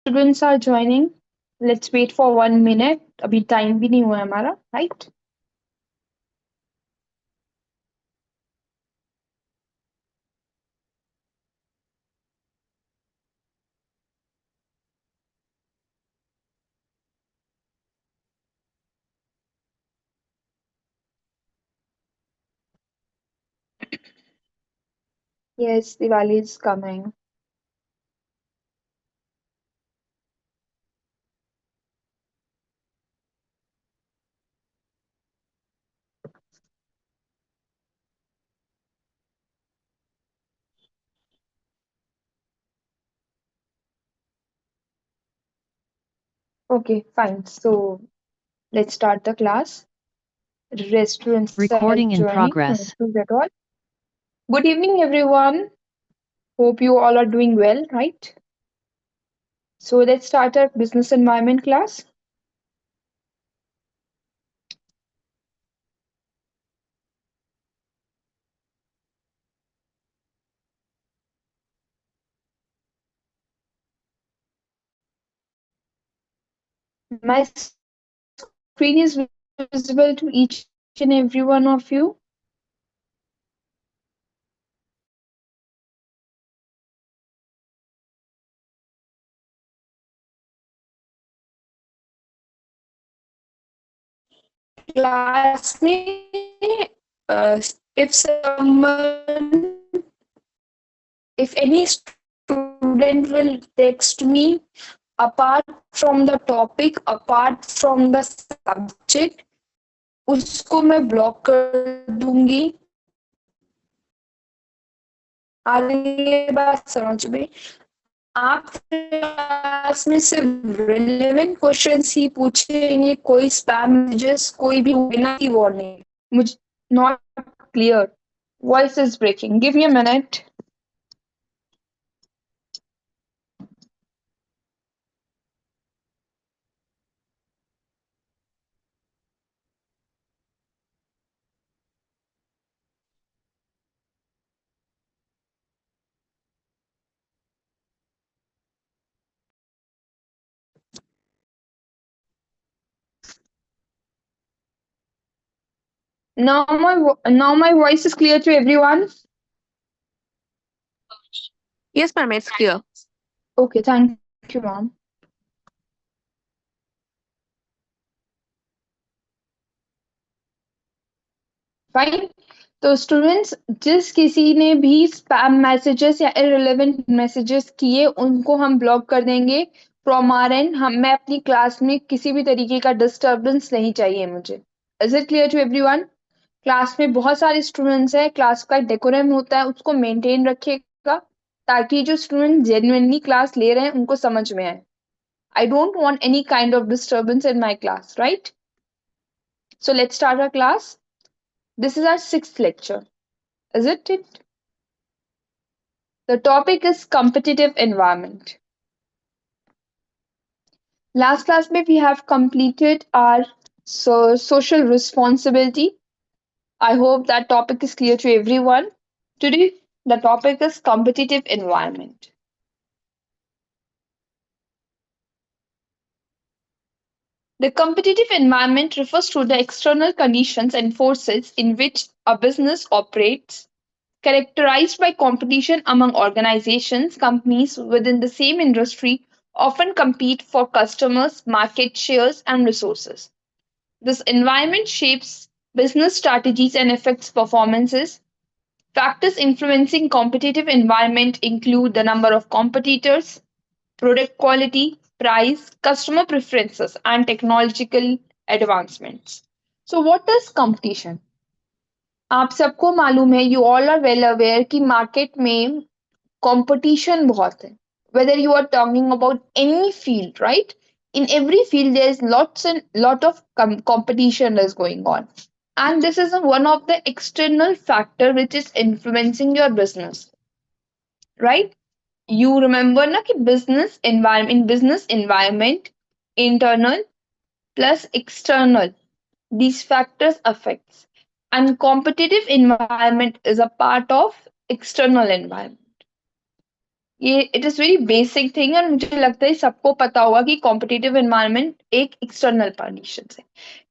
Students are joining. Let's wait for 1 minute. अभी time भी नहीं हुआ है हमारा, right? Yes, Diwali is coming. Okay, fine. So let's start the class. Restaurants are Recording in joining. progress. Is that all? Good evening, everyone. Hope you all are doing well, right? So let's start our business environment class. My screen is visible to each and every one of you. Class में if someone if any student will text me apart from the topic, apart from the subject, उसको मैं block कर दूंगी. आ रही है बात समझ में? आप क्लास में सिर्फ रिलेवेंट क्वेश्चंस ही पूछेंगे, कोई स्पैम मैसेजेस कोई भी बिना की वार्निंग. मुझे not clear. Voice is breaking. Give me a minute. Now my voice is clear to everyone. Yes, ma'am, it's clear. Okay, thank you, ma'am. Fine. तो स्टूडेंट्स, जिस किसी ने भी स्पैम मैसेजेस या इररिलेवेंट मैसेजेस किए उनको हम ब्लॉक कर देंगे फ्रॉम आवर एंड. हम मैं अपनी क्लास में किसी भी तरीके का डिस्टरबेंस नहीं चाहिए मुझे. Is it clear to everyone? Class में बहुत सारे स्टूडेंट्स हैं, क्लास का डेकोरम होता है उसको मेंटेन रखिएगा ताकि जो स्टूडेंट जेन्युइनली क्लास ले रहे हैं उनको समझ में आए. I don't want any kind of disturbance in my class, right? So let's start our class. This is our sixth lecture, isn't it? The topic is competitive environment. Last class we have completed our social responsibility. I hope that topic is clear to everyone. Today, the topic is competitive environment. The competitive environment refers to the external conditions and forces in which a business operates, characterized by competition among organizations. Companies within the same industry often compete for customers, market shares, and resources. This environment shapes business strategies and affects performances. Factors influencing competitive environment include the number of competitors, product quality, price, customer preferences, and technological advancements. So what is competition? आप सबको मालूम है, you all are well aware कि market में competition बहुत है. Whether you are talking about any field, right? In every field, there is lots and lot of competition is going on, and this is one of the external factor which is influencing your business, right? You remember na कि business environment, in business environment, internal plus external, these factors affects, and competitive environment is a part of external environment. ये it is very basic thing और मुझे लगता है सबको पता होगा कि कॉम्पिटिटिव एनवायरनमेंट एक एक्सटर्नल कंडीशन है।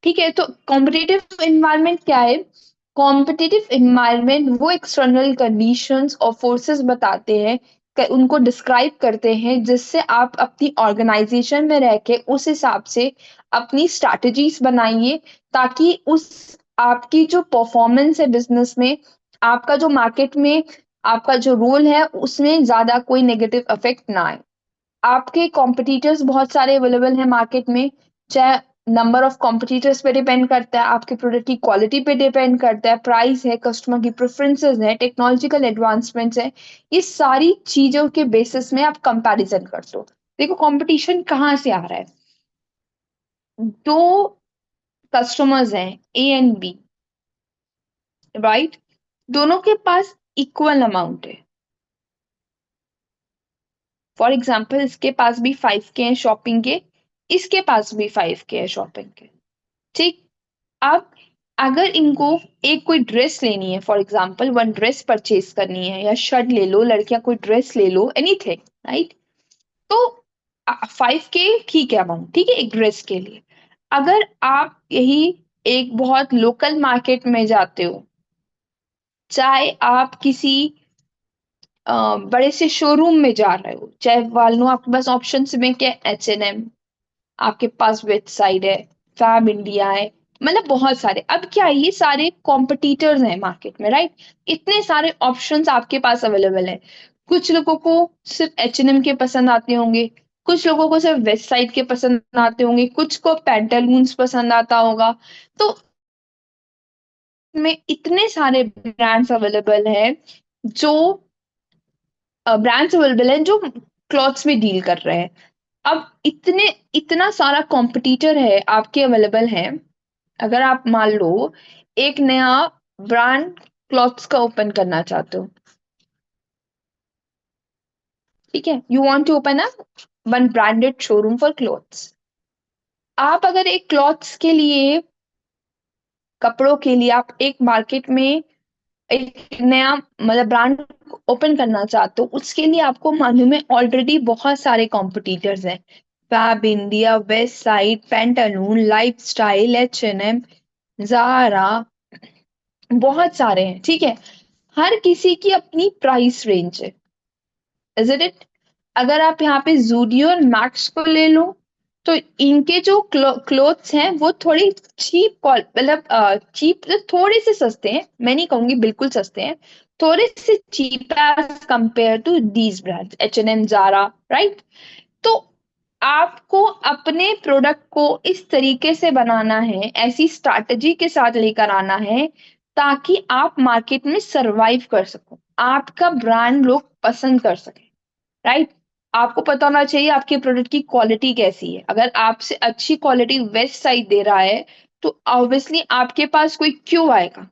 ठीक है, तो कॉम्पिटिटिव एनवायरनमेंट क्या है? कॉम्पिटिटिव एनवायरनमेंट वो एक्सटर्नल कंडीशंस और फोर्सेस बताते हैं, उनको डिस्क्राइब करते हैं जिससे आप अपनी ऑर्गेनाइजेशन में रह के उस हिसाब से अपनी स्ट्रैटेजीज बनाइए, ताकि उस आपकी जो परफॉर्मेंस है बिजनेस में, आपका जो मार्केट में आपका जो रोल है उसमें ज्यादा कोई नेगेटिव इफेक्ट ना आए। आपके कॉम्पिटिटर्स बहुत सारे अवेलेबल हैं मार्केट में, चाहे नंबर ऑफ कॉम्पिटिटर्स पे डिपेंड करता है, आपके प्रोडक्ट की क्वालिटी पे डिपेंड करता है, प्राइस है, कस्टमर की प्रेफरेंसेस है, टेक्नोलॉजिकल एडवांसमेंट्स है, ये सारी चीजों के बेसिस में आप कंपैरिजन करते हो। देखो कंपटीशन कहाँ से आ रहा है? दो कस्टमर्स हैं, ए एंड बी, राइट? दोनों के पास इक्वल अमाउंट है। फॉर एग्जाम्पल इसके पास भी 5K है शॉपिंग के, इसके पास भी 5K है शॉपिंग के। ठीक। अब अगर इनको एक कोई ड्रेस लेनी है, for example one dress purchase करनी है, या शर्ट ले लो, लड़कियां कोई ड्रेस ले लो, एनीथिंग, राइट? तो 5K ठीक है अमाउंट, ठीक है एक ड्रेस के लिए। अगर आप यही एक बहुत लोकल मार्केट में जाते हो, चाहे आप किसी बड़े से शोरूम में जा रहे हो, चाहे मान लो आपके पास ऑप्शन में क्या, H&M, आपके पास वेबसाइट है, फैब इंडिया है, मतलब बहुत सारे। अब क्या है, ये सारे कॉम्पिटिटर्स हैं मार्केट में, राइट? इतने सारे ऑप्शंस आपके पास अवेलेबल है। कुछ लोगों को सिर्फ H&M के पसंद आते होंगे, कुछ लोगों को सिर्फ वेबसाइट के पसंद आते होंगे, कुछ को पैंटालून्स पसंद आता होगा। तो में इतने सारे ब्रांड्स अवेलेबल हैं, जो ब्रांड्स अवेलेबल हैं जो क्लॉथ्स में डील कर रहे हैं। अब इतना सारा कॉम्पिटिटर है आपके अवेलेबल है। अगर आप मान लो एक नया ब्रांड क्लॉथ्स का ओपन करना चाहते हो, ठीक है, you want to open a one branded showroom for clothes. आप अगर एक क्लॉथ्स के लिए, कपड़ों के लिए आप एक मार्केट में एक नया मतलब ब्रांड ओपन करना चाहते हो, उसके लिए आपको मालूम है ऑलरेडी बहुत सारे कॉम्पिटिटर्स हैं। Fabindia, Westside, Pantaloons, Lifestyle, H&M, Zara, बहुत सारे हैं, ठीक है। हर किसी की अपनी प्राइस रेंज है, इज इट? अगर आप यहाँ पे जूडियो और मैक्स को ले लो, तो इनके जो क्लोथ्स हैं वो थोड़ी चीप, मतलब चीप, थोड़े से सस्ते हैं, मैं नहीं कहूंगी बिल्कुल सस्ते हैं, थोड़े से cheap as compare to these brands, H&M, Zara, right? तो आपको अपने प्रोडक्ट को इस तरीके से बनाना है, ऐसी स्ट्रैटेजी के साथ लेकर आना है, ताकि आप मार्केट में सरवाइव कर सको, आपका ब्रांड लोग पसंद कर सके, राइट? आपको पता होना चाहिए आपके प्रोडक्ट की क्वालिटी कैसी है। अगर आपसे अच्छी क्वालिटी वेस्ट साइड दे रहा है, तो ऑब्वियसली आपके पास कोई क्यों आएगा?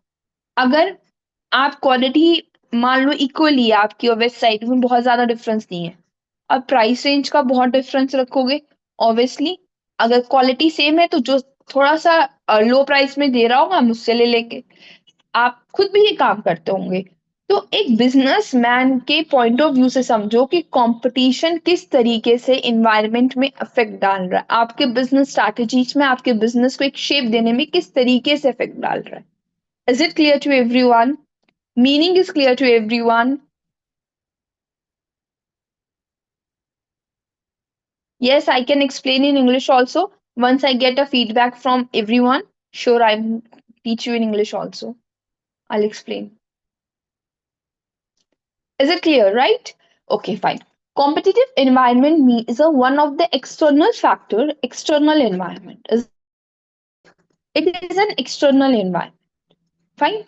अगर आप क्वालिटी मान लो इक्वली है आपकी और वेस्ट साइड में, बहुत ज्यादा डिफरेंस नहीं है, अब प्राइस रेंज का बहुत डिफरेंस रखोगे, ऑब्वियसली अगर क्वालिटी सेम है तो जो थोड़ा सा लो प्राइस में दे रहा होगा हम उससे ले लेंगे। आप खुद भी ये काम करते होंगे। तो एक बिजनेसमैन के पॉइंट ऑफ व्यू से समझो कि कंपटीशन किस तरीके से इन्वायरमेंट में इफेक्ट डाल रहा है, आपके बिजनेस स्ट्रैटेजीज में, आपके बिजनेस को एक शेप देने में किस तरीके से इफेक्ट डाल रहा है। Is it clear to everyone? Meaning is clear to everyone? Yes, I can explain in English also. Once I get a feedback from everyone, sure, I will teach you in English also. I'll explain. Is it clear, right? Okay, fine. Competitive environment is a one of the external factor, external environment. It is an external environment. Fine.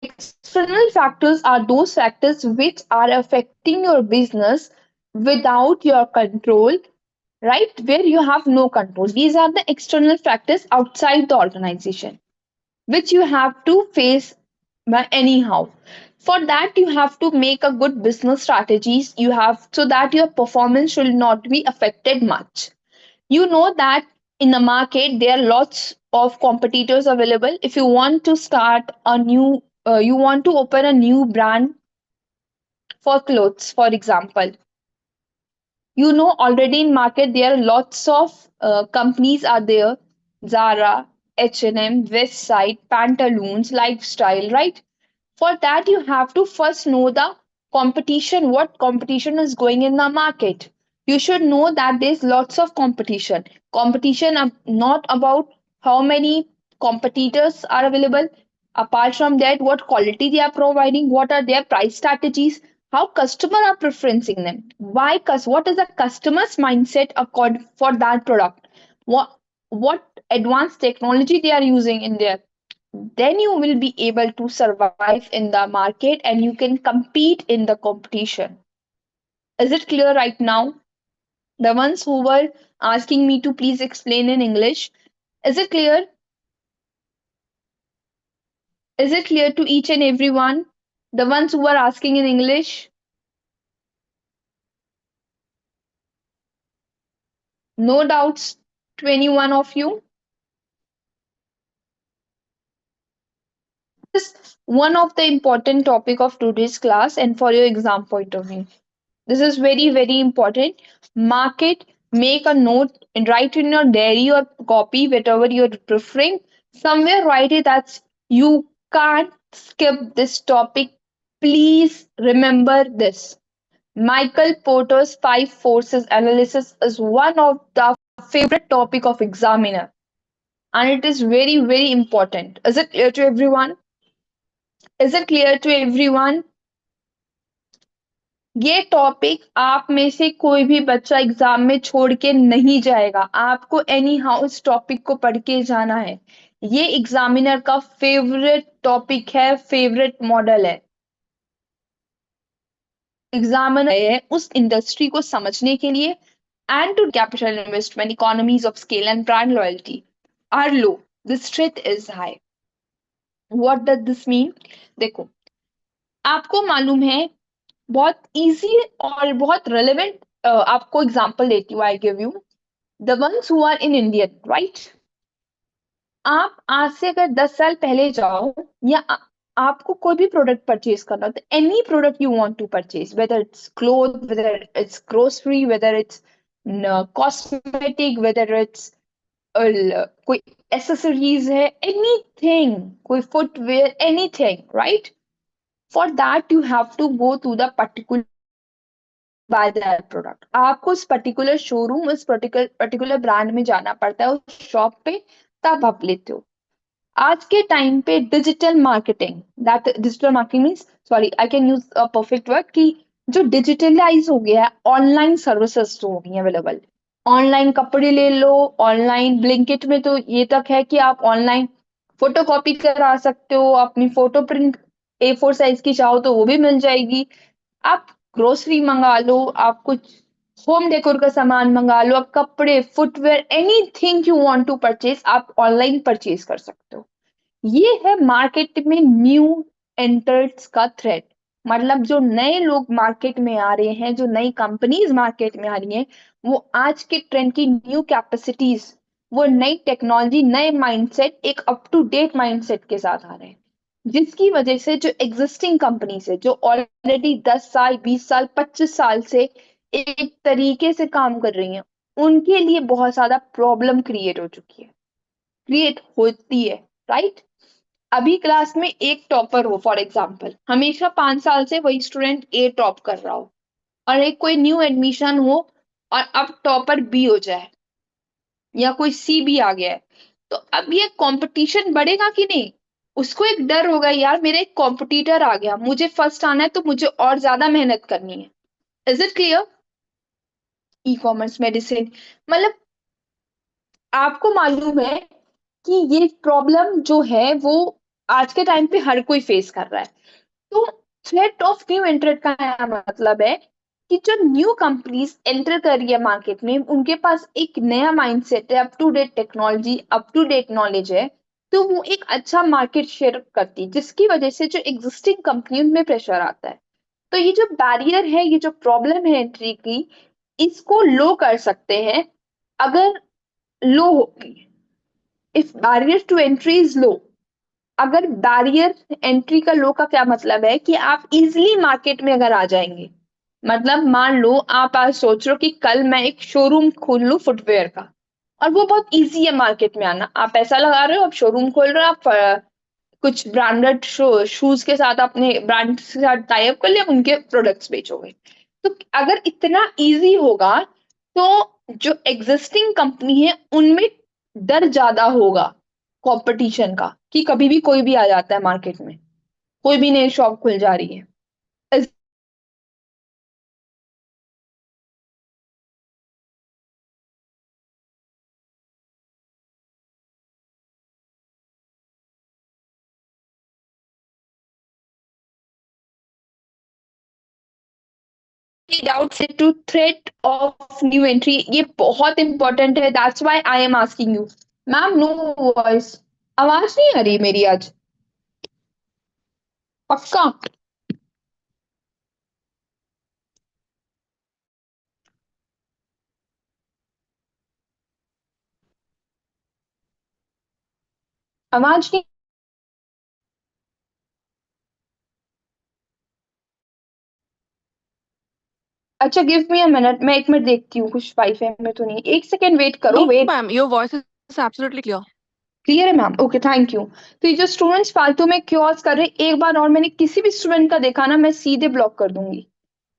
External factors are those factors which are affecting your business without your control, right? Where you have no control. These are the external factors outside the organization, which you have to face by anyhow. For that, you have to make a good business strategies. You have so that your performance should not be affected much. You know that in the market there are lots of competitors available. If you want to start a new, you want to open a new brand for clothes, for example. You know, already in market there are lots of companies are there: Zara, H&M, Westside, Pantaloons, Lifestyle, right? For that you have to first know the competition, what competition is going in the market. You should know that there's lots of competition not about how many competitors are available. Apart from that, what quality they are providing, what are their price strategies, how customer are preferencing them, what is the customer's mindset for that product, what advanced technology they are using in there. Then you will be able to survive in the market and you can compete in the competition. Is it clear right now? The ones who were asking me to please explain in English, is it clear? Is it clear to each and everyone? The ones who were asking in English? No doubts to any one of you? This is one of the important topic of today's class and for your exam point of view. This is very, very important. Mark it, make a note, and write in your diary or copy, whatever you're preferring. Somewhere write it that you can't skip this topic. Please remember this. Michael Porter's five forces analysis is one of the favorite topic of examiner, and it is very, very important. Is it clear to everyone? Is it clear to everyone? ये topic आप में से कोई भी बच्चा exam में छोड़ के नहीं जाएगा, आपको एनी हाउ इस टॉपिक को पढ़ के जाना है। ये एग्जामिनर का फेवरेट टॉपिक है, फेवरेट मॉडल है। एग्जामिनर है उस इंडस्ट्री को समझने के लिए and to capital investment economies of scale and brand loyalty are low, the threat is high. What does this mean? देखो, आपको मालूम है, बहुत इजी और बहुत रेलेवेंट आपको एग्जांपल देती हूँ। I give you the ones who are in Indian, right? आप आज से अगर 10 साल पहले जाओ या आपको कोई भी प्रोडक्ट परचेज करना हो, तो any product you want to purchase, whether it's cloth, whether it's grocery, whether it's cosmetic, whether it's कोई एसेसरीज है, एनीथिंग, कोई footwear, anything, right? For that you have to go to the particular buy that product. आपको उस particular showroom, उस particular brand में जाना पड़ता है, उस शॉप पे, तब आप लेते हो। आज के टाइम पे digital marketing, that digital marketing means, sorry I can use a perfect word, कि जो डिजिटलाइज हो गया है, ऑनलाइन सर्विसेज जो हो गई अवेलेबल। ऑनलाइन कपड़े ले लो, ऑनलाइन ब्लिंकिट में तो ये तक है कि आप ऑनलाइन फोटो कॉपी करा सकते हो, अपनी फोटो प्रिंट A4 साइज की चाहो तो वो भी मिल जाएगी। आप ग्रोसरी मंगा लो, आप कुछ होम डेकोर का सामान मंगा लो, आप कपड़े, footwear, anything you want to purchase आप ऑनलाइन परचेज कर सकते हो। ये है मार्केट में न्यू एंटर्स का थ्रेट। मतलब जो नए लोग मार्केट में आ रहे हैं, जो नई कंपनीज मार्केट में आ रही हैं, वो आज के ट्रेंड की न्यू कैपेसिटीज, वो नई टेक्नोलॉजी, नए माइंडसेट, एक अप टू डेट माइंडसेट के साथ आ रहे हैं, जिसकी वजह से जो एग्जिस्टिंग कंपनीज है, जो ऑलरेडी 10 साल, 20 साल, 25 साल से एक तरीके से काम कर रही हैं, उनके लिए बहुत ज्यादा प्रॉब्लम क्रिएट हो चुकी है, क्रिएट होती है, राइट? अभी क्लास में एक टॉपर हो, फॉर एग्जाम्पल, हमेशा 5 साल से वही स्टूडेंट ए टॉप कर रहा हो, और एक कोई न्यू एडमिशन हो और अब टॉपर बी हो जाए या कोई सी भी आ गया है, तो अब ये कंपटीशन बढ़ेगा कि नहीं? उसको एक डर होगा, यार मेरा एक कॉम्पिटिटर आ गया, मुझे फर्स्ट आना है, तो मुझे और ज्यादा मेहनत करनी है। Is it clear? E commerce, medicine, मतलब आपको मालूम है कि ये प्रॉब्लम जो है वो आज के टाइम पे हर कोई फेस कर रहा है। तो थ्रेट ऑफ न्यू एंट्रेंट का क्या मतलब है कि जो न्यू कंपनीज एंटर कर रही है मार्केट में, उनके पास एक नया माइंडसेट है, up to date technology, up to date knowledge है, तो वो एक अच्छा मार्केट शेयर करती है, जिसकी वजह से जो एग्जिस्टिंग कंपनी उनमें प्रेशर आता है। तो ये जो बैरियर है, ये जो प्रॉब्लम है एंट्री की, इसको लो कर सकते हैं अगर लो होगी। If barrier to entry is low, अगर बैरियर एंट्री का लो का क्या मतलब है कि आप इजिली मार्केट में अगर आ जाएंगे, मतलब मान लो आप आज सोच रहे हो कि कल मैं एक शोरूम खोल लूं फुटवेयर का, और वो बहुत इजी है मार्केट में आना। आप पैसा लगा रहे हो, आप शोरूम खोल रहे हो, आप कुछ ब्रांडेड शूज के साथ अपने ब्रांड के साथ टाई अप कर लिया, उनके प्रोडक्ट्स बेचोगे। तो अगर इतना इजी होगा तो जो एग्जिस्टिंग कंपनी है उनमें डर ज्यादा होगा कंपटीशन का, कि कभी भी कोई भी आ जाता है मार्केट में, कोई भी नई शॉप खुल जा रही है। Doubts to threat of new entry, ये बहुत इंपॉर्टेंट है, that's why I am asking you. Ma'am no voice, आवाज नहीं आ रही मेरी आज? पक्का? आवाज नहीं? अच्छा गिव मी अ मिनट, मैं 1 मिनट देखती हूँ, कुछ वाईफाई में तो नहीं। 1 सेकेंड वेट करो, No, wait. ma'am, your voice is absolutely clear. Clear है मैम? Okay thank you. तो ये जो स्टूडेंट्स फालतू में क्योस कर रहे हैं, एक बार और मैंने किसी भी स्टूडेंट का देखा ना, मैं सीधे ब्लॉक कर दूंगी।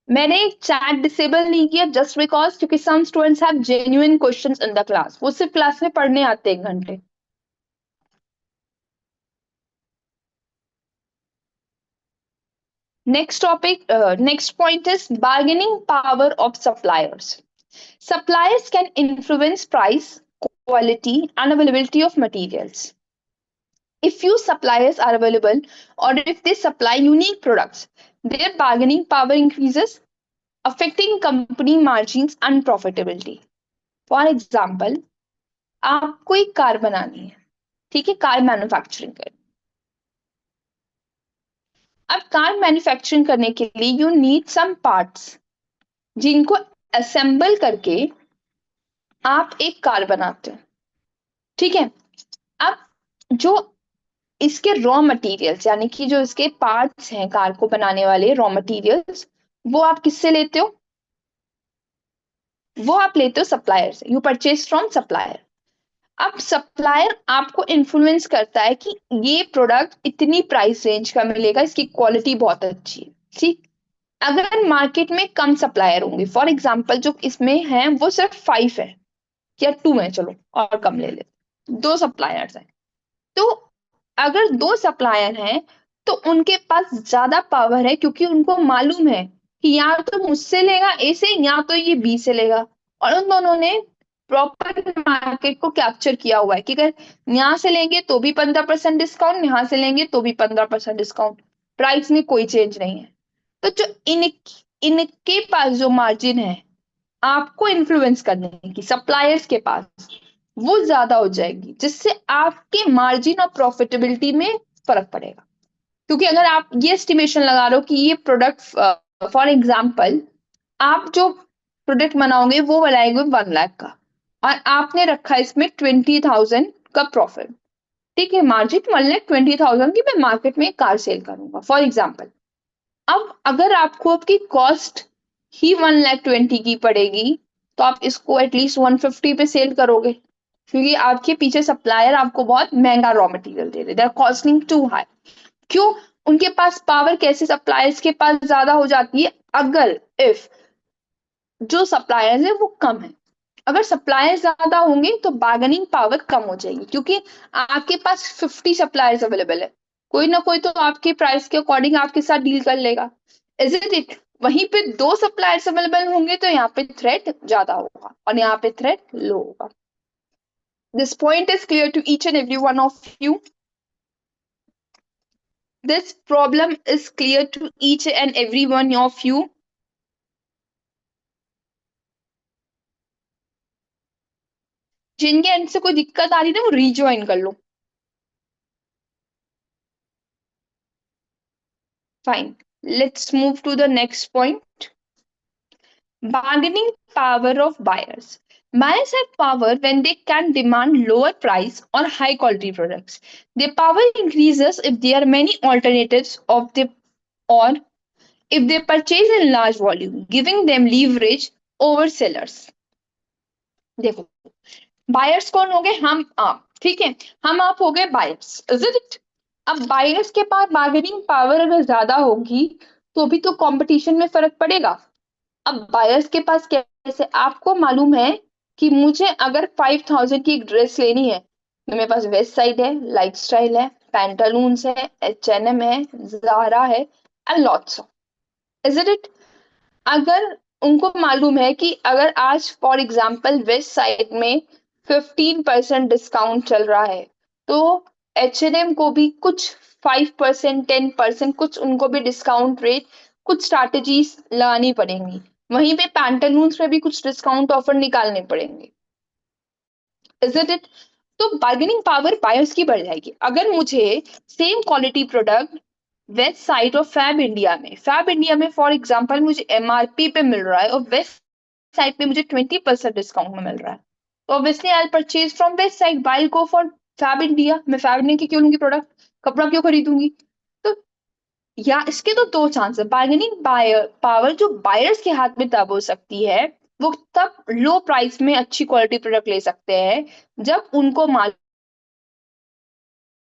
मैंने चैट डिसेबल नहीं किया जस्ट बिकॉज, क्योंकि some students have genuine questions in the class, वो सिर्फ क्लास में पढ़ने आते हैं 1 घंटे। Next topic, next point is bargaining power of suppliers. Suppliers can influence price, quality, and availability of materials. If few suppliers are available, or if they supply unique products, their bargaining power increases, affecting company margins and profitability. For example, आपको एक car बनानी है, ठीक है, car manufacturing कर। अब car manufacturing करने के लिए यू नीड सम पार्ट्स, जिनको असेंबल करके आप एक कार बनाते हो, ठीक है। अब जो इसके रॉ मटेरियल्स, यानी कि जो इसके पार्ट्स हैं कार को बनाने वाले रॉ मटेरियल्स, वो आप किससे लेते हो? वो आप लेते हो सप्लायर से, यू परचेज फ्रॉम सप्लायर। अब सप्लायर आपको इन्फ्लुएंस करता है कि ये प्रोडक्ट इतनी प्राइस रेंज का मिलेगा, इसकी क्वालिटी बहुत अच्छी है, ठीक। अगर मार्केट में कम सप्लायर होंगे, फॉर एग्जाम्पल जो इसमें है वो सिर्फ 5 है या 2 है, चलो और कम ले ले, 2 सप्लायर्स हैं। तो अगर 2 सप्लायर हैं तो उनके पास ज्यादा पावर है, क्योंकि उनको मालूम है कि या तो मुझसे लेगा ए से, या तो ये बी से लेगा। और उन दोनों ने प्रॉपर मार्केट को कैप्चर किया हुआ है कि अगर यहाँ से लेंगे तो भी 15% डिस्काउंट, यहाँ से लेंगे तो भी 15% डिस्काउंट, प्राइस में कोई चेंज नहीं है। तो जो इनके पास जो मार्जिन है आपको इन्फ्लुएंस करने की, सप्लायर्स के पास, वो ज्यादा हो जाएगी, जिससे आपके मार्जिन और प्रॉफिटेबिलिटी में फर्क पड़ेगा। क्योंकि अगर आप ये एस्टिमेशन लगा रहे हो कि ये प्रोडक्ट, फॉर एग्जाम्पल आप जो प्रोडक्ट बनाओगे वो बनाएंगे 1 लाख का, और आपने रखा इसमें 20,000 का प्रॉफिट, ठीक है, मार्जिन 1,20,000 की मैं मार्केट में कार सेल करूंगा फॉर एग्जाम्पल। अब अगर आपको आपकी कॉस्ट ही 1,20,000 की पड़ेगी, तो आप इसको एटलीस्ट 150 पे सेल करोगे, क्योंकि आपके पीछे सप्लायर आपको बहुत महंगा रॉ मटेरियल दे रहे, they are costing too high. क्यों? उनके पास पावर कैसे सप्लायर्स के पास ज्यादा हो जाती है, अगर इफ जो सप्लायर्स है वो कम है। अगर सप्लायर ज्यादा होंगे तो बार्गेनिंग पावर कम हो जाएगी, क्योंकि आपके पास 50 सप्लायर्स अवेलेबल है, कोई ना कोई तो आपके प्राइस के अकॉर्डिंग आपके साथ डील कर लेगा, इज इट इट। वहीं पे 2 सप्लायर्स अवेलेबल होंगे तो यहाँ पे थ्रेट ज्यादा होगा और यहाँ पे थ्रेट लो होगा। This point is clear to each and every one of you? This problem is clear to each and every one of you? जिनके एंड से कोई दिक्कत आ रही है ना, वो रिज्वाइन कर लो। Fine. Let's move to the next point. Bargaining power of buyers. Buyers have power when they can demand lower price or high quality products. Their power increases if there are many alternatives of the, or if they purchase in large volume, giving them leverage over sellers. देखो, buyers कौन हो गए? हम आप, ठीक है, हम आप हो गए बायर्स, इज इट? अब बायर्स के पास बार्गेनिंग पावर अगर ज्यादा होगी तो भी तो कंपटीशन में फर्क पड़ेगा। अब बायर्स के पास कैसे, आपको मालूम है कि मुझे अगर 5000 की एक ड्रेस लेनी है तो मेरे पास वेस्ट साइड है, लाइफस्टाइल है, पैंटालून्स है, H&M है, ज़ारा है, and lots of, is it? अगर उनको मालूम है कि अगर आज फॉर एग्जांपल वेस्ट साइड में 15% डिस्काउंट चल रहा है तो H&M को भी कुछ 5%, 10%, कुछ उनको भी डिस्काउंट रेट, कुछ स्ट्रैटेजीज लगानी पड़ेंगी। वहीं पे पैंटालून्स में भी कुछ डिस्काउंट ऑफर निकालने पड़ेंगे, इजंट इट? तो बार्गेनिंग पावर बायर्स की बढ़ जाएगी। अगर मुझे same quality product west side और फैब इंडिया में फॉर एग्जांपल मुझे MRP पे मिल रहा है और वेस्ट साइड पे मुझे 20% डिस्काउंट में मिल रहा है, तो obviously I purchase from Westside, buy go for Fab India. मैं फैब इंडिया की क्यों लूंगी प्रोडक्ट, कपड़ा क्यों खरीदूंगी? तो या इसके तो दो चांस है, बार्गेनिंग पावर जो बायर्स के हाथ में तब हो सकती है, वो तब लो प्राइस में अच्छी क्वालिटी प्रोडक्ट ले सकते हैं जब उनको माल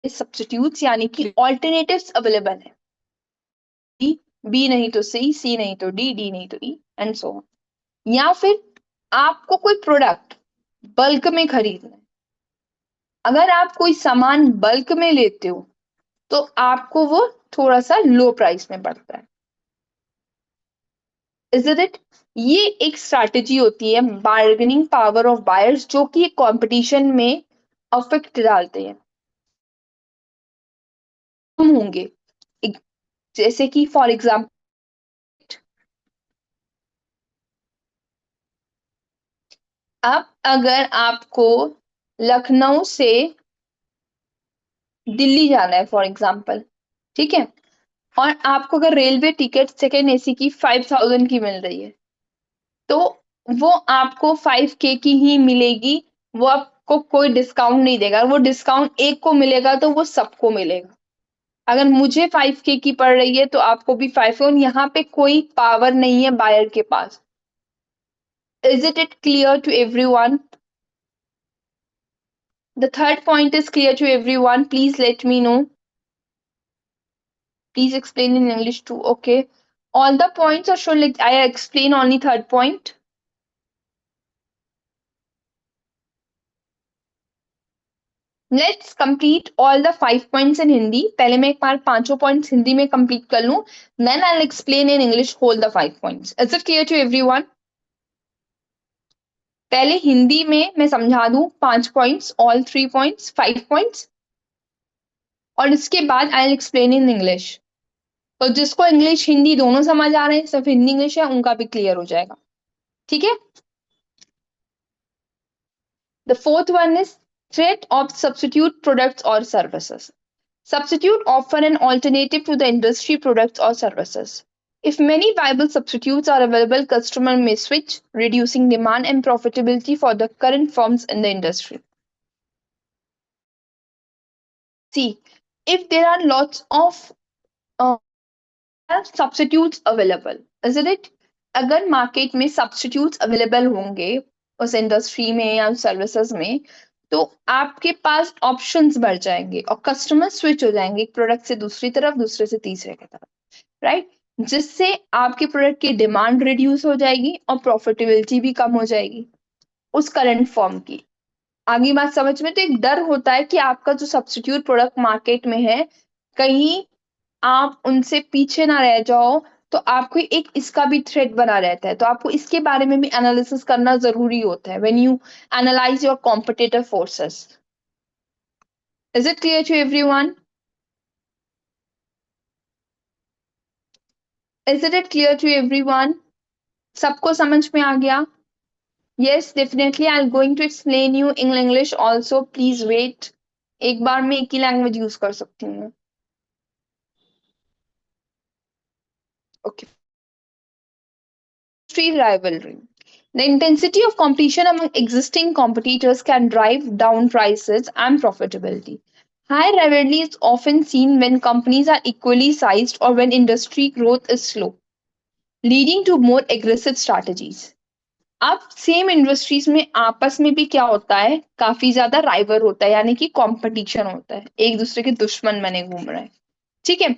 सब्स्टिट्यूट्स यानी कि ऑल्टरनेटिव्स अवेलेबल है। बी नहीं तो सी नहीं तो डी नहीं तो ई, एंड सो ऑन। या फिर आपको कोई प्रोडक्ट बल्क में खरीदना है, अगर आप कोई सामान बल्क में लेते हो तो आपको वो थोड़ा सा लो प्राइस में पड़ता है, इज इट? ये एक स्ट्रैटेजी होती है बार्गेनिंग पावर ऑफ बायर्स जो कि कंपटीशन में अफेक्ट डालते हैं। हम होंगे जैसे कि फॉर एग्जांपल, अब अगर आपको लखनऊ से दिल्ली जाना है फॉर एग्जांपल, ठीक है, और आपको अगर रेलवे टिकट सेकेंड AC की 5000 की मिल रही है तो वो आपको 5K की ही मिलेगी, वो आपको कोई डिस्काउंट नहीं देगा। वो डिस्काउंट एक को मिलेगा तो वो सबको मिलेगा। अगर मुझे 5K की पड़ रही है तो आपको भी 5, और यहाँ पे कोई पावर नहीं है बायर के पास। Is it clear to everyone? The third point is clear to everyone. Please let me know. Please explain in English too. Okay. All the points, or should like I explain only third point? Let's complete all the 5 points in Hindi. पहले मैं एक बार पांचों points Hindi में complete कर लूं. Then I'll explain in English whole the 5 points. Is it clear to everyone? पहले हिंदी में मैं समझा दूं 5 points, all 3 points, 5 points. और इसके बाद I'll explain in English. तो जिसको इंग्लिश हिंदी दोनों समझ आ रहे हैं, सिर्फ हिंदी इंग्लिश है, उनका भी क्लियर हो जाएगा, ठीक है? The fourth one is threat of substitute products or services. Substitute offer an alternative to the industry products or services. If many viable substitutes are available, customer may switch, reducing demand and profitability for the current firms in the industry. See, if there are lots of substitutes available, isn't it? अगर market में substitutes available होंगे उस industry में या services में, तो आपके पास options बढ़ जाएंगे और कस्टमर स्विच हो जाएंगे एक प्रोडक्ट से दूसरी तरफ, दूसरे से तीसरे की तरफ, राइट? जिससे आपके प्रोडक्ट की डिमांड रिड्यूस हो जाएगी और प्रॉफिटेबिलिटी भी कम हो जाएगी उस करंट फॉर्म की। आगे बात समझ में? तो एक डर होता है कि आपका जो सब्स्टिट्यूट प्रोडक्ट मार्केट में है, कहीं आप उनसे पीछे ना रह जाओ, तो आपको एक इसका भी थ्रेट बना रहता है, तो आपको इसके बारे में भी एनालिसिस करना जरूरी होता है when you analyse your competitive forces. Is it clear to everyone? Is it clear to everyone? सबको समझ में आ गया? Yes, definitely. I'll going to explain you in English also. Please wait. एक बार में एक ही लैंग्वेज यूज कर सकती हूँ। Okay. Industry rivalry. The intensity of competition among existing competitors can drive down prices and profitability. High rivalry is often seen when companies are equally sized or when industry growth is slow. leading to more aggressive strategies. अब same industries में आपस में भी क्या होता है, काफी ज्यादा राइवल होता है, यानी कि कंपटीशन होता है, एक दूसरे के दुश्मन बने घूम रहे हैं। ठीक है,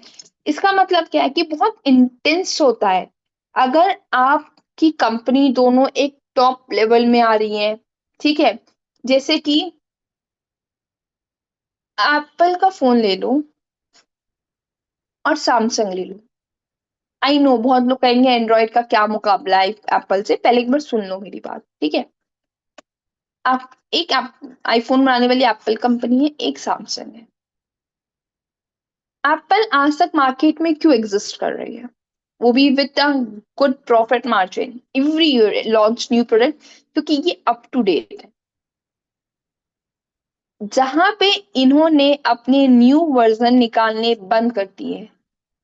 इसका मतलब क्या है कि बहुत इंटेंस होता है। अगर आपकी कंपनी दोनों एक टॉप लेवल में आ रही है, ठीक है, जैसे कि एप्पल का फोन ले लो और सैमसंग ले लो। आई नो बहुत लोग कहेंगे एंड्रॉइड का क्या मुकाबला है एप्पल से, पहले एक बार सुन लो मेरी बात, ठीक है। आप एक आईफोन बनाने वाली एप्पल कंपनी है, एक सैमसंग है। एप्पल आज तक मार्केट में क्यों एग्जिस्ट कर रही है, वो भी with a good profit margin, every year launch new product, क्योंकि ये अप टू डेट है। जहां पे इन्होंने अपने न्यू वर्जन निकालने बंद कर दिए,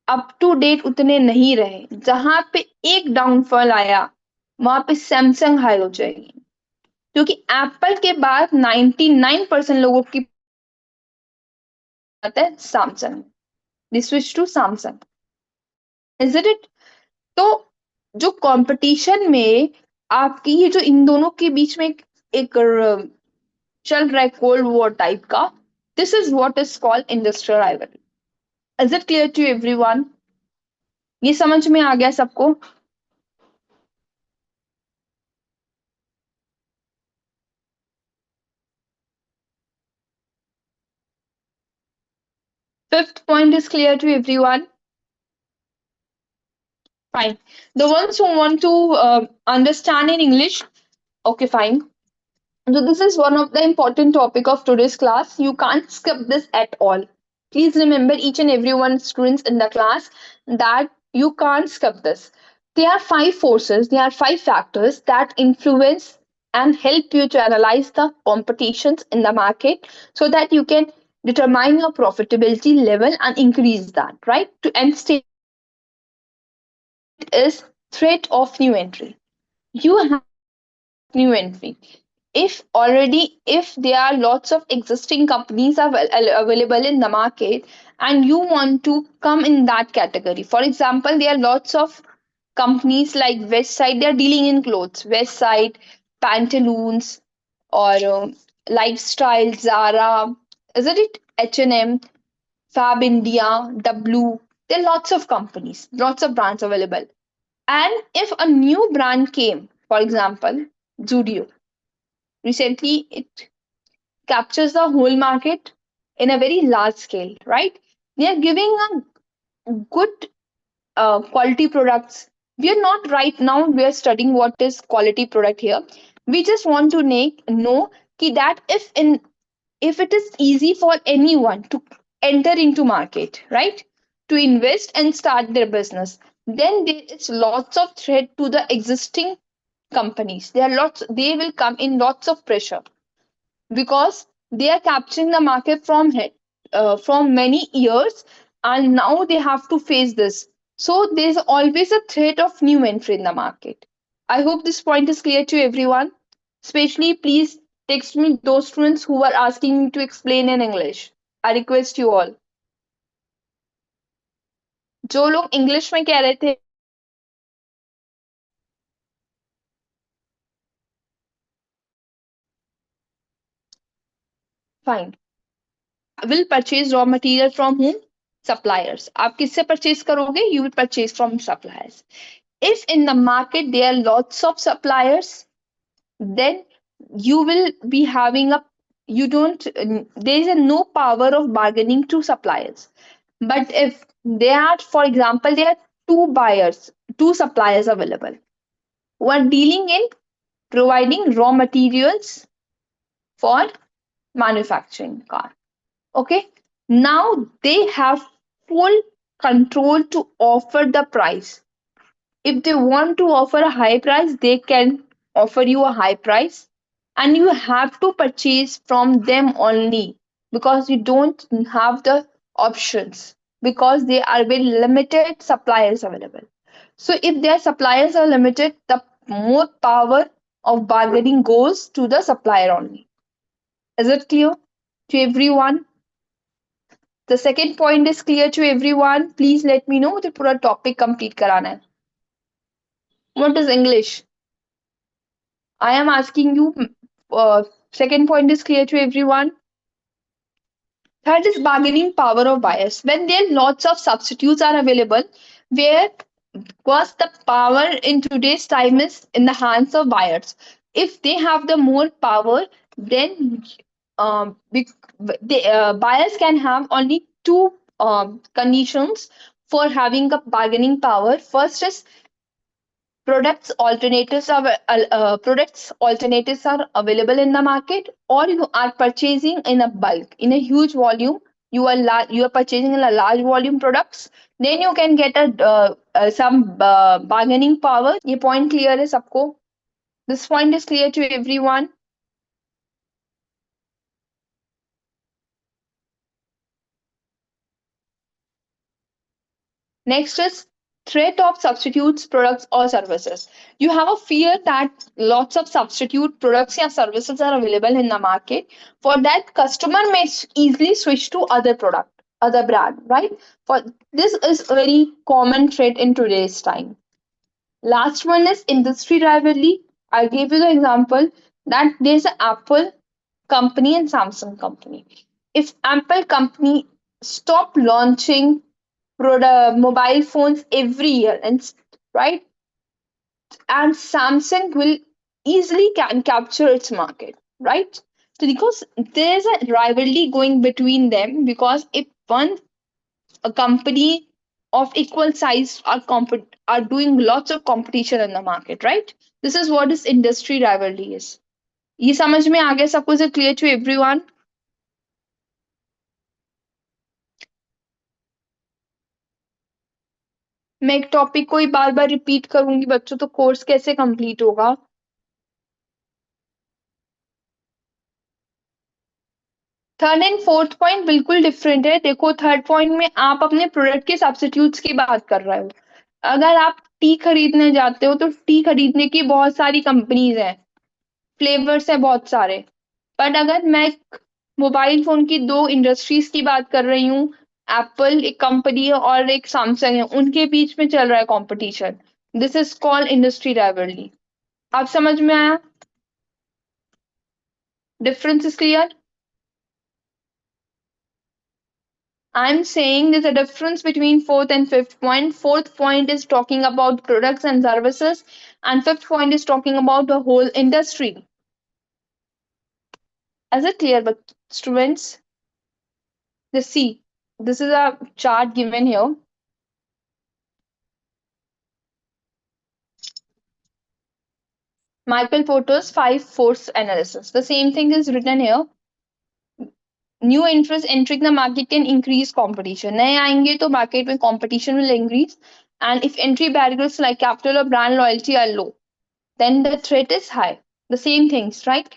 अप टू डेट उतने नहीं रहे, जहां पे एक डाउनफॉल आया वहां पे सैमसंग हाई हो जाएगी, क्योंकि एप्पल के बाद 99% लोगों की बात है Samsung, they switch to Samsung, is it. तो जो कंपटीशन में आपकी ये जो इन दोनों के बीच में एक चल रहा है कोल्ड वॉर टाइप का, this is what is called industrial rivalry. Is it clear to everyone? ये समझ में आ गया सबको? Fifth point is clear to everyone? Fine. The ones who want to understand in English, okay, fine. So this is one of the important topic of today's class. You can't skip this at all. Please remember each and every one students in the class that you can't skip this. There are five forces, there are five factors that influence and help you to analyze the competitions in the market so that you can determine your profitability level and increase that, right? To end state is threat of new entry. You have new entry. If there are lots of existing companies available in the market and you want to come in that category, for example, there are lots of companies like Westside, they are dealing in clothes, Westside, Pantaloons, or Lifestyle, Zara, isn't it, H&M, Fab India, W. There are lots of companies, lots of brands available. And if a new brand came, for example, Zudio, recently it captures the whole market in a very large scale, right? They are giving a good quality products. We are not right now, we are studying what is quality product here. We just want to know ki that if it is easy for anyone to enter into market, right, to invest and start their business, then there is lots of threat to the existing companies. There are lots, they will come in lots of pressure because they are capturing the market from many years, and now they have to face this. So there's always a threat of new entry in the market. I hope this point is clear to everyone. Especially, please text me those students who are asking me to explain in English. I request you all. जो लोग English में कह रहे थे, fine. Will purchase raw material from whom? Suppliers. आप किससे purchase करोगे? You will purchase from suppliers. If in the market there are lots of suppliers, then you will be having a, you don't, there is a no power of bargaining to suppliers. But if there are, for example, there are two buyers, two suppliers available who are dealing in providing raw materials for manufacturing car, okay, now they have full control to offer the price. If they want to offer a high price, they can offer you a high price, and you have to purchase from them only because you don't have the options, because they are very limited suppliers available. So if their suppliers are limited, the more power of bargaining goes to the supplier only. Is it clear to everyone? The second point is clear to everyone. Please let me know, मुझे पूरा topic complete कराना है. What is English? I am asking you. Second point is clear to everyone. Third is bargaining power of buyers. When there lots of substitutes are available, where was the power in today's time is in the hands of buyers. If they have the more power, then buyers can have only two conditions for having a bargaining power. First is products alternatives are available in the market, or you are purchasing in a bulk in a huge volume. You are purchasing in a large volume products, then you can get a some bargaining power. ये point clear है सबको? This point is clear to everyone. Next is threat of substitutes products or services. You have a fear that lots of substitute products or services are available in the market. For that, customer may easily switch to other product, other brand, right? For this is a very common threat in today's time. Last one is industry rivalry. I gave you the example that there's an Apple company and Samsung company. If Apple company stop launching product mobile phones every year, and right, and Samsung will easily can capture its market, right? So because there's a rivalry going between them, because if one a company of equal size are doing lots of competition in the market, right? This is what is industry rivalry is. ये समझ में आ गया सब कुछ? Clear to everyone? मैं एक topic को ही बार बार repeat करूंगी बच्चों, तो कोर्स कैसे कंप्लीट होगा? थर्ड एंड फोर्थ पॉइंट बिल्कुल डिफरेंट है. देखो थर्ड पॉइंट में आप अपने प्रोडक्ट के सब्स्टिट्यूट्स की बात कर रहे हो. अगर आप टी खरीदने जाते हो तो टी खरीदने की बहुत सारी कंपनीज हैं, फ्लेवर्स है बहुत सारे. बट अगर मैं मोबाइल फोन की दो इंडस्ट्रीज की बात कर रही हूँ, एप्पल एक कंपनी है और एक सैमसंग है, उनके बीच में चल रहा है competition. This is called industry rivalry. आप समझ में आया? Difference is clear? I'm saying there's a difference between fourth and fifth point. Fourth point is talking about products and services, and fifth point is talking about the whole industry. Is it clear, but students? Let's see. This is a chart given here. Michael Porter's 5 force analysis. The same thing is written here. New entrants entering the market can increase competition. नए आएंगे तो market में competition will increase, and if entry barriers like capital or brand loyalty are low, then the threat is high. The same things, right?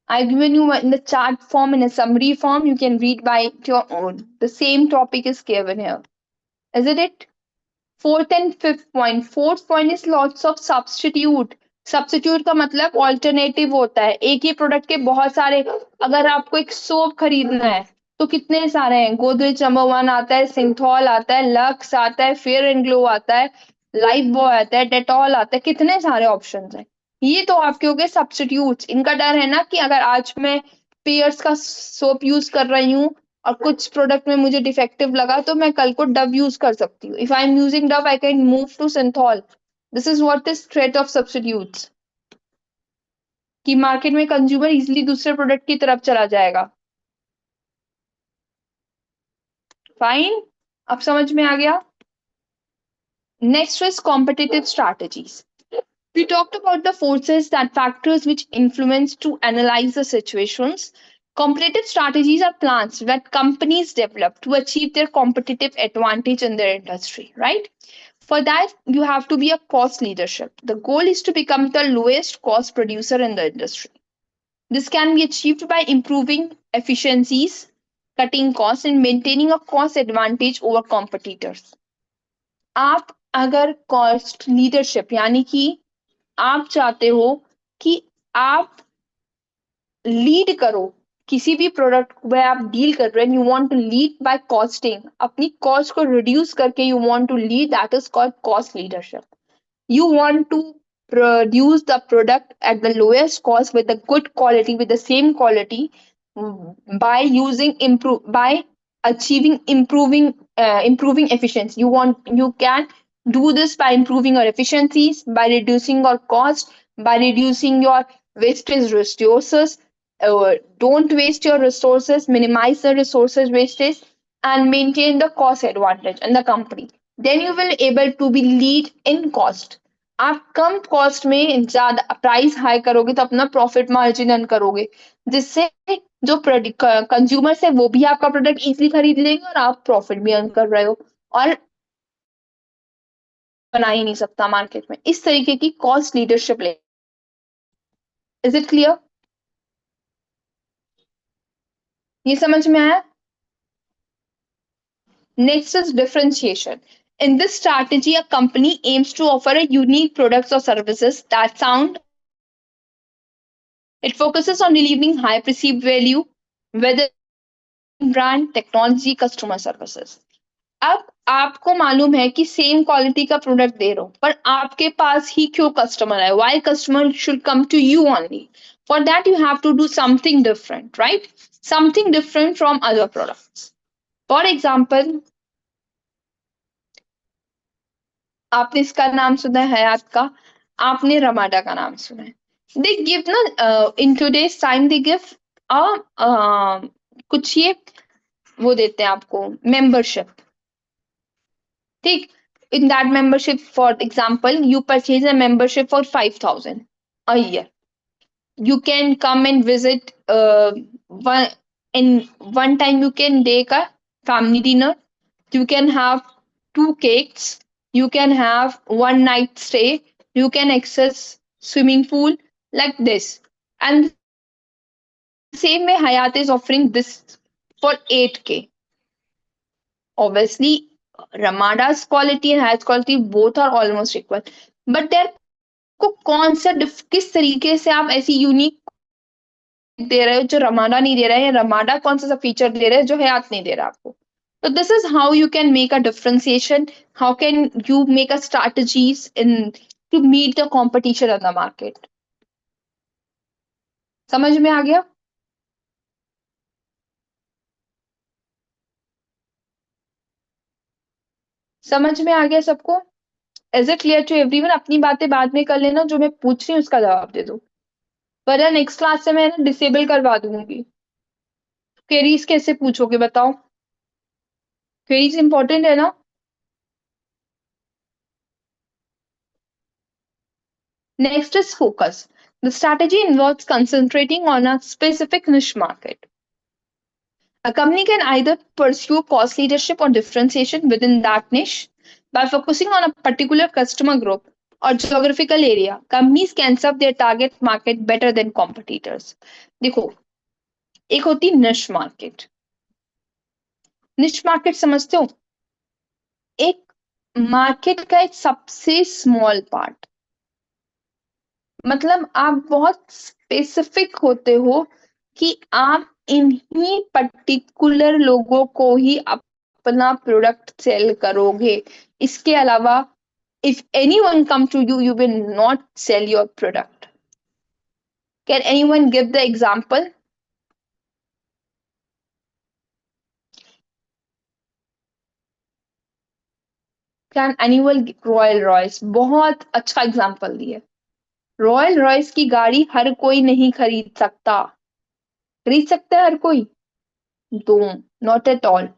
I've given you in the chart form, in a summary form. You can read by your own. The same topic is given here. Isn't it? Fourth and fifth point. Fourth point is lots of substitute. Substitute का मतलब alternative होता है. एक ही product के बहुत सारे. अगर आपको एक सोप खरीदना है तो कितने सारे हैं? गोदरेज नंबर 1 आता है, सिंथॉल आता है, लक्स आता है, फेयर एंड ग्लो आता है, लाइफ बॉय आता है, डेटॉल आता है. कितने सारे ऑप्शंस हैं. ये तो आपके हो गए सब्स्टिट्यूट्स. इनका डर है ना कि अगर आज मैं पेयर्स का सोप यूज कर रही हूँ और कुछ प्रोडक्ट में मुझे डिफेक्टिव लगा तो मैं कल को डव यूज कर सकती हूँ. If I am using Dove I can move to Cinthol. This is what is threat of substitutes. कि मार्केट में कंज्यूमर इजीली दूसरे प्रोडक्ट की तरफ चला जाएगा. फाइन, अब समझ में आ गया. Next is competitive strategies. We talked about the forces that factors which influence to analyze the situations. Competitive strategies are plans that companies develop to achieve their competitive advantage in their industry, right? For that, you have to be a cost leadership. The goal is to become the lowest cost producer in the industry. This can be achieved by improving efficiencies, cutting costs, and maintaining a cost advantage over competitors. आप अगर cost leadership यानी कि आप चाहते हो कि आप lead करो किसी भी प्रोडक्ट में आप डील कर रहे हैं, you want to lead by costing, अपनी कॉस्ट को रिड्यूस करके you want to lead, that is called cost leadership. You want to produce the product at the lowest cost with the good quality, with the same quality, by using improve by achieving improving efficiency. You can do this by improving your efficiencies, by reducing your cost, by reducing your wastage resources. Don't waste your resources, minimize the resources wastage, and maintain the cost advantage in the company. Then you will able to be lead in cost. आप कम cost में ज्यादा price high करोगे तो अपना profit margin earn करोगे, जिससे जो consumers है वो भी आपका प्रोडक्ट इजीली खरीद लेंगे और आप प्रॉफिट भी अर्न कर रहे हो, और बना ही नहीं सकता मार्केट में। इस तरीके की कॉस्ट लीडरशिप ले। Is it clear? ये समझ में आया? Next is differentiation. In this strategy, a company aims to offer a unique products or services that sound. It focuses on delivering high perceived value, whether brand, technology, customer services. अब आपको मालूम है कि same quality का product दे रहा हूं, पर आपके पास ही क्यों कस्टमर है? Why customer should come to you only? For that you have to do something different, right? Something different from other products. For example, आपने इसका नाम सुना है हयात का, आपने रमाडा का नाम सुना है। दे गिव ना in today's time they give कुछ ये वो देते हैं आपको मेंबरशिप, ठीक? In that membership for example you purchase a membership for 5000 a year. You can come and visit in one time. You can take a family dinner. You can have 2 cakes. You can have one night stay. You can access swimming pool like this. And same way Hayat is offering this for 8K. Obviously, Ramada's quality and Hayat's quality both are almost equal. But there को कौन सा किस तरीके से आप ऐसी unique दे रहे हो जो रमाडा नहीं दे रहा है, या रमाडा कौन सा फीचर दे रहा है जो हयात नहीं दे रहा आपको? So this is how you can make a differentiation. How can you make a strategies in to meet the competition in the market? समझ में आ गया? समझ में आ गया सबको? Is it clear to everyone? अपनी बातें बाद में कर लेना, जो मैं पूछ रही हूँ उसका जवाब दे दो, वरना नेक्स्ट क्लास से मैं डिसेबल करवा दूंगी। क्वेरीज कैसे पूछोगे बताओ? क्वेरीज इंपॉर्टेंट है ना? Next is focus. The strategy involves concentrating on a specific niche market. A company can either pursue cost leadership or differentiation within that niche by focusing on a particular customer group or geographical area. Companies can serve their target market better than competitors. देखो, एक होती niche market. Niche market समझते हो? एक market का एक सबसे small part, मतलब आप बहुत स्पेसिफिक होते हो कि आप इन्हीं पर्टिकुलर लोगों को ही अपना प्रोडक्ट सेल करोगे। इसके अलावा if anyone come to you, you will not sell your product. Can anyone give the example? Can anyone royal Royce बहुत अच्छा एग्जाम्पल दिए। रॉयल रॉयस की गाड़ी हर कोई नहीं खरीद सकता। खरीद सकता है हर कोई? दो, not at all.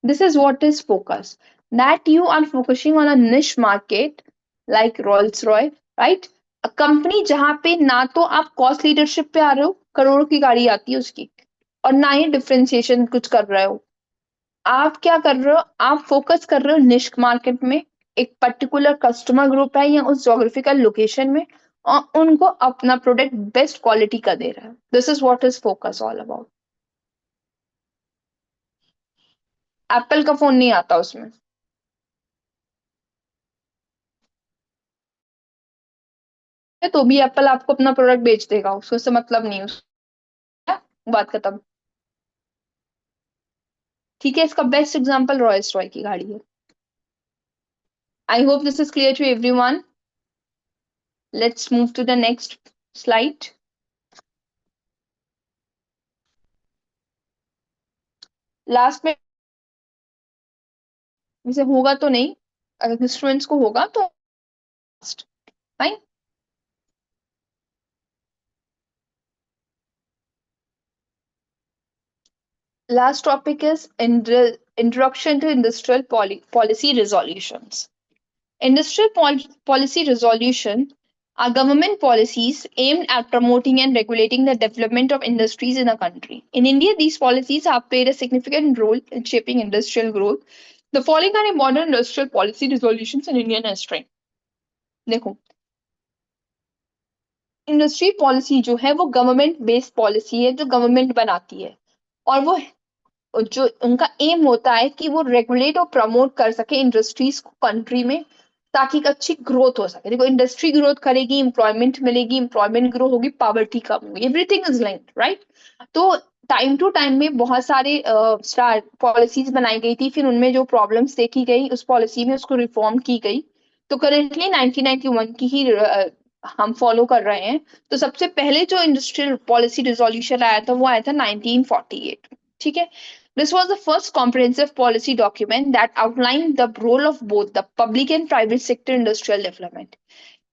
This is what is focus. That you are focusing on a niche market like Rolls Royce, right? A company जहां पे ना तो आप कॉस्ट लीडरशिप पे आ रहे हो, करोड़ों की गाड़ी आती है उसकी, और ना ही डिफरेंशिएशन कुछ कर रहे हो। आप क्या कर रहे हो? आप फोकस कर रहे हो निश मार्केट में, एक पर्टिकुलर कस्टमर ग्रुप है या उस जोग्राफिकल लोकेशन में, और उनको अपना प्रोडक्ट बेस्ट क्वालिटी का दे रहा है। This is what is focus all about. Apple का फोन नहीं आता उसमें। तो भी एप्पल आपको अपना प्रोडक्ट बेच देगा, उसको से मतलब नहीं, उसका बात खत्म। ठीक है, इसका बेस्ट एग्जांपल रॉयस रॉय की गाड़ी है। I hope this is clear to everyone. Let's move to the next slide. Last में वैसे होगा तो नहीं, अगर स्टूडेंट्स को होगा तो fine. Last topic is introduction to industrial policy resolutions. Industrial policy resolution are government policies aimed at promoting and regulating the development of industries in a country. In India, these policies have played a significant role in shaping industrial growth. The following are modern industrial policy resolutions in Indian history. देखो, industry policy जो है वो government based policy है जो government बनाती है, और वो जो उनका एम होता है कि वो रेगुलेट और प्रमोट कर सके इंडस्ट्रीज को कंट्री में, ताकि एक अच्छी ग्रोथ हो सके। देखो, इंडस्ट्री ग्रोथ करेगी, इंप्लॉयमेंट मिलेगी, इंप्लॉयमेंट ग्रो होगी, पॉवर्टी कम होगी, एवरीथिंग इज लिंक्ड, राइट। तो टाइम टू टाइम में बहुत सारे पॉलिसीज बनाई गई थी, फिर उनमें जो प्रॉब्लम्स देखी गई उस पॉलिसी में उसको रिफॉर्म की गई। तो करेंटली 1991 की ही हम फॉलो कर रहे हैं। तो सबसे पहले जो इंडस्ट्रियल पॉलिसी रिजोल्यूशन आया था वो आया था 1948। ठीक है, this was the first comprehensive policy document that outlined the role of both the public and private sector industrial development.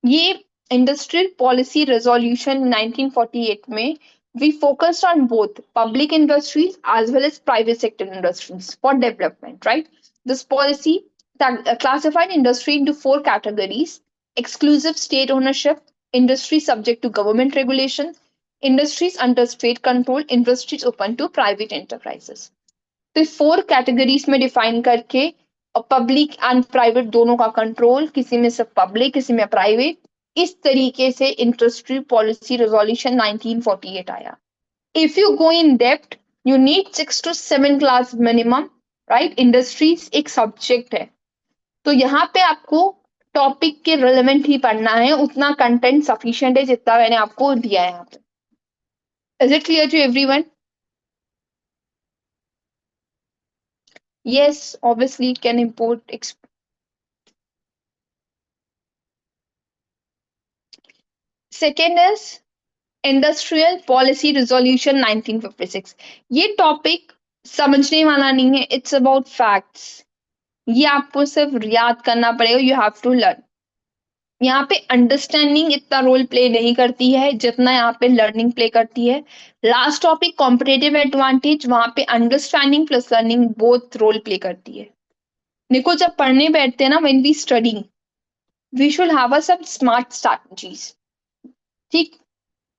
ये industrial policy resolution 1948 में we focused on both public industries as well as private sector industries for development, right? This policy classified industry into 4 categories: exclusive state ownership, industry subject to government regulation, industries under state control, industries open to private enterprises. तो 4 categories में define करके public and private दोनों का control, किसी में सिर्फ public किसी में प्राइवेट, इस तरीके से इंडस्ट्री पॉलिसी रेजोल्यूशन 1948 आया। If you go in depth you need 6 to 7 class minimum, right. Industries एक सब्जेक्ट है, तो यहाँ पे आपको टॉपिक के रिलेवेंट ही पढ़ना है, उतना कंटेंट सफिशिएंट है जितना मैंने आपको दिया है यहाँ पे। Is it clear to everyone? Yes, obviously can import. Second is Industrial Policy Resolution 1956. ये टॉपिक समझने वाला नहीं है, इट्स अबाउट फैक्ट्स। ये आपको सिर्फ याद करना पड़ेगा, यू हैव टू लर्न। यहाँ पे अंडरस्टैंडिंग इतना रोल प्ले नहीं करती है जितना यहाँ पे लर्निंग प्ले करती है। लास्ट टॉपिक कॉम्पिटेटिव एडवांटेज, वहां पे understanding plus learning both role play करती है। देखो, जब पढ़ने बैठते हैं ना, when we study we should have some smart strategies. ठीक,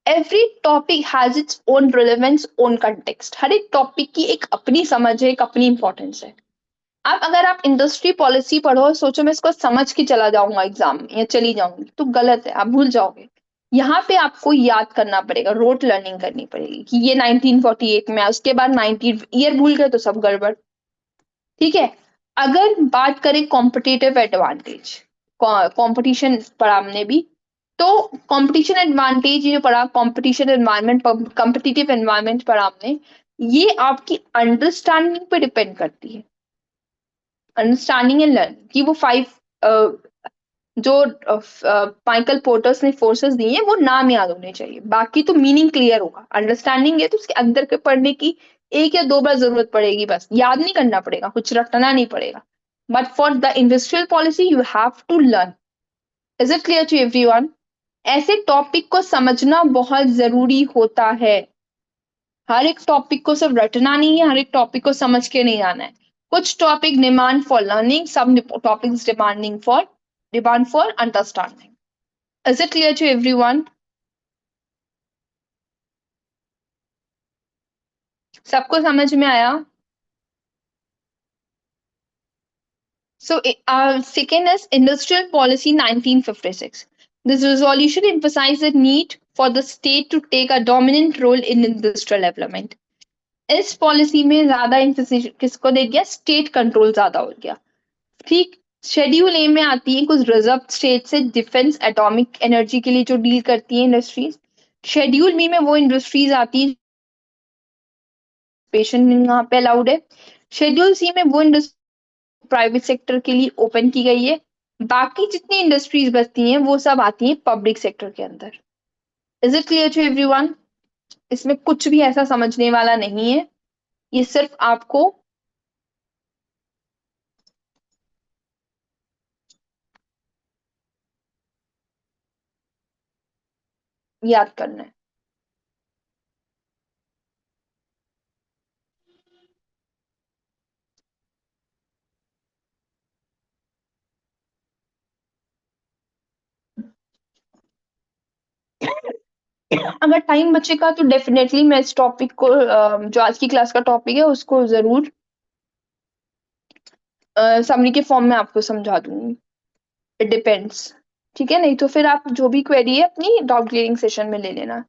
every topic has its own relevance, own context. हर एक टॉपिक की एक अपनी समझ है, एक अपनी इंपॉर्टेंस है। अब अगर आप इंडस्ट्री पॉलिसी पढ़ो और सोचो मैं इसको समझ के चला जाऊंगा एग्जाम में या चली जाऊंगी, तो गलत है, आप भूल जाओगे। यहाँ पे आपको याद करना पड़ेगा, रोट लर्निंग करनी पड़ेगी कि ये 1948 में, उसके बाद 19 ईयर भूल गए तो सब गड़बड़। ठीक है, अगर बात करें कॉम्पिटेटिव एडवांटेज, कॉम्पिटिशन पढ़ा हमने भी, तो कंपटीशन एडवांटेज ये पढ़ा, कंपटीशन एनवायरनमेंट, कॉम्पिटिटिव एनवायरनमेंट पढ़ा हमने। ये आपकी अंडरस्टैंडिंग पे डिपेंड करती है, अंडरस्टैंडिंग एंड लर्निंग की। वो 5 जो माइकल पोर्टर्स ने फोर्सेस दी हैं वो नाम याद होने चाहिए, बाकी तो मीनिंग क्लियर होगा। अंडरस्टैंडिंग है तो उसके अंदर के पढ़ने की 1 या 2 बार जरूरत पड़ेगी, बस याद नहीं करना पड़ेगा, कुछ रटना नहीं पड़ेगा। But for the industrial policy you have to learn. Is it clear to everyone? ऐसे टॉपिक को समझना बहुत जरूरी होता है। हर एक टॉपिक को सिर्फ रटना नहीं है, हर एक टॉपिक को समझ के नहीं आना है। कुछ topic demand for learning, some topics demand for understanding. Is it clear to everyone? सबको समझ में आया? So, second is Industrial Policy 1956. This resolution emphasized the need for the state to take a dominant role in industrial development. इस policy में ज्यादा emphasis किसको दे दिया? State control ज्यादा हो गया। ठीक, शेड्यूल ए में आती है कुछ रिजर्व स्टेट से डिफेंस, एटॉमिक एनर्जी के लिए जो डील करती है इंडस्ट्रीज। शेड्यूल बी में वो इंडस्ट्रीज आती है पेशेंट यहाँ पे अलाउड है। शेड्यूल सी में वो इंडस्ट्री प्राइवेट सेक्टर के लिए ओपन की गई है, बाकी जितनी इंडस्ट्रीज बचती हैं वो सब आती हैं पब्लिक सेक्टर के अंदर। Is it clear to everyone? इसमें कुछ भी ऐसा समझने वाला नहीं है, ये सिर्फ आपको याद करना है। अगर टाइम बचेगा तो डेफिनेटली मैं इस टॉपिक को जो आज की क्लास का टॉपिक है उसको जरूर समरी के फॉर्म में आपको समझा दूंगी। इट डिपेंड्स, ठीक है? नहीं तो फिर आप जो भी क्वेरी है अपनी डाउट क्लियरिंग सेशन में ले लेना।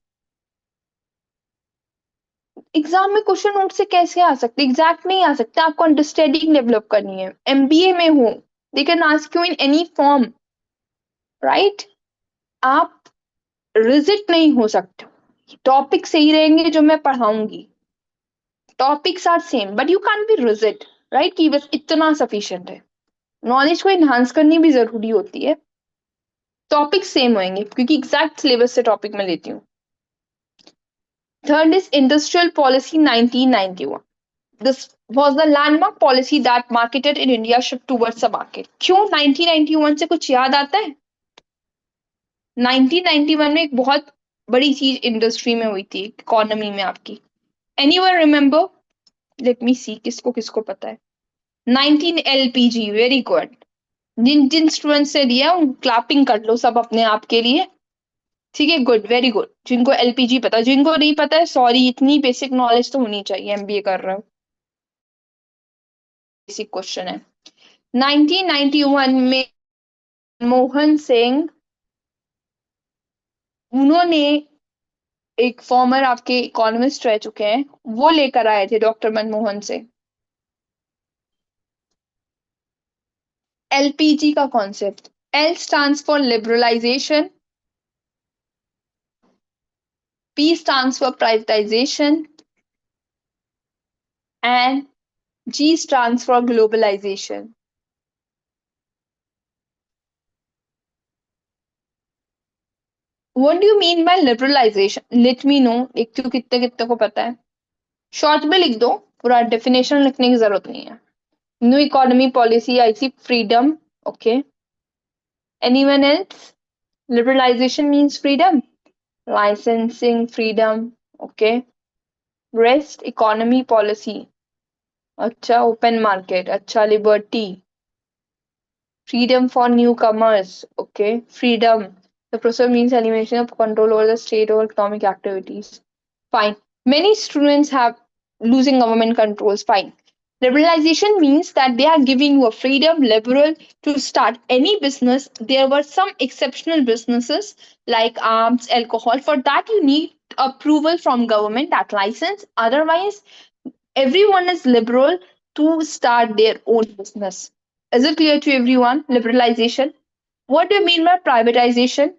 एग्जाम में क्वेश्चन नोट से कैसे आ सकते? एग्जैक्ट नहीं आ सकते, आपको अंडरस्टैंडिंग डेवलप करनी है। एमबीए में हो, they can ask you in any form, right? आप रिजिट नहीं हो सकते, टॉपिक सही रहेंगे जो मैं पढ़ाऊंगी, topics are same but you can be rigid, right? कि बस इतना सफिशिएंट है। नॉलेज को इनहांस करनी भी जरूरी होती है। टॉपिक सेम होंगे क्योंकि एग्जैक्ट सिलेबस से टॉपिक में लेती हूँ। Third is industrial policy 1991. This was the landmark policy that marketed in India shift towards the market. क्यों 1991 से कुछ याद आता है? 1991 में एक बहुत बड़ी चीज इंडस्ट्री में हुई थी, इकोनॉमी में आपकी। Anyone remember? लेट मी सी किसको किसको पता है। 19 एलपीजी, वेरी गुड। जिन जिन स्टूडेंट्स ने दिया उन क्लैपिंग कर लो सब अपने आप के लिए, ठीक है? Good, very good. जिनको एलपीजी पता, जिनको नहीं पता है सॉरी, इतनी बेसिक नॉलेज तो होनी चाहिए, एमबीए कर रहे हो। बेसिक क्वेश्चन है। 1991 में मनमोहन सिंह, उन्होंने, एक फॉर्मर आपके इकोनॉमिस्ट रह चुके हैं, वो लेकर आए थे डॉक्टर मनमोहन सिंह एलपीजी का concept. L stands for liberalisation, P stands for privatization, and G stands for globalization. What do you mean by liberalization? Let me know. देखती हूँ कितने कितने को पता है। शॉर्ट में लिख दो, पूरा डेफिनेशन लिखने की जरूरत नहीं है। न्यू इकोनॉमी पॉलिसी आई थी, freedom, okay. Anyone else? Liberalization means freedom. Licensing freedom, okay. Rest economy policy, अच्छा open market, अच्छा liberty. Freedom for newcomers, okay. Freedom, the process means elimination of control over the state over economic activities. Fine. Many students have losing government controls. Fine. Liberalization means that they are giving you a freedom, liberal, to start any business. There were some exceptional businesses like arms, alcohol. For that, you need approval from government, that license. Otherwise, everyone is liberal to start their own business. Is it clear to everyone? Liberalization. What do you mean by privatization?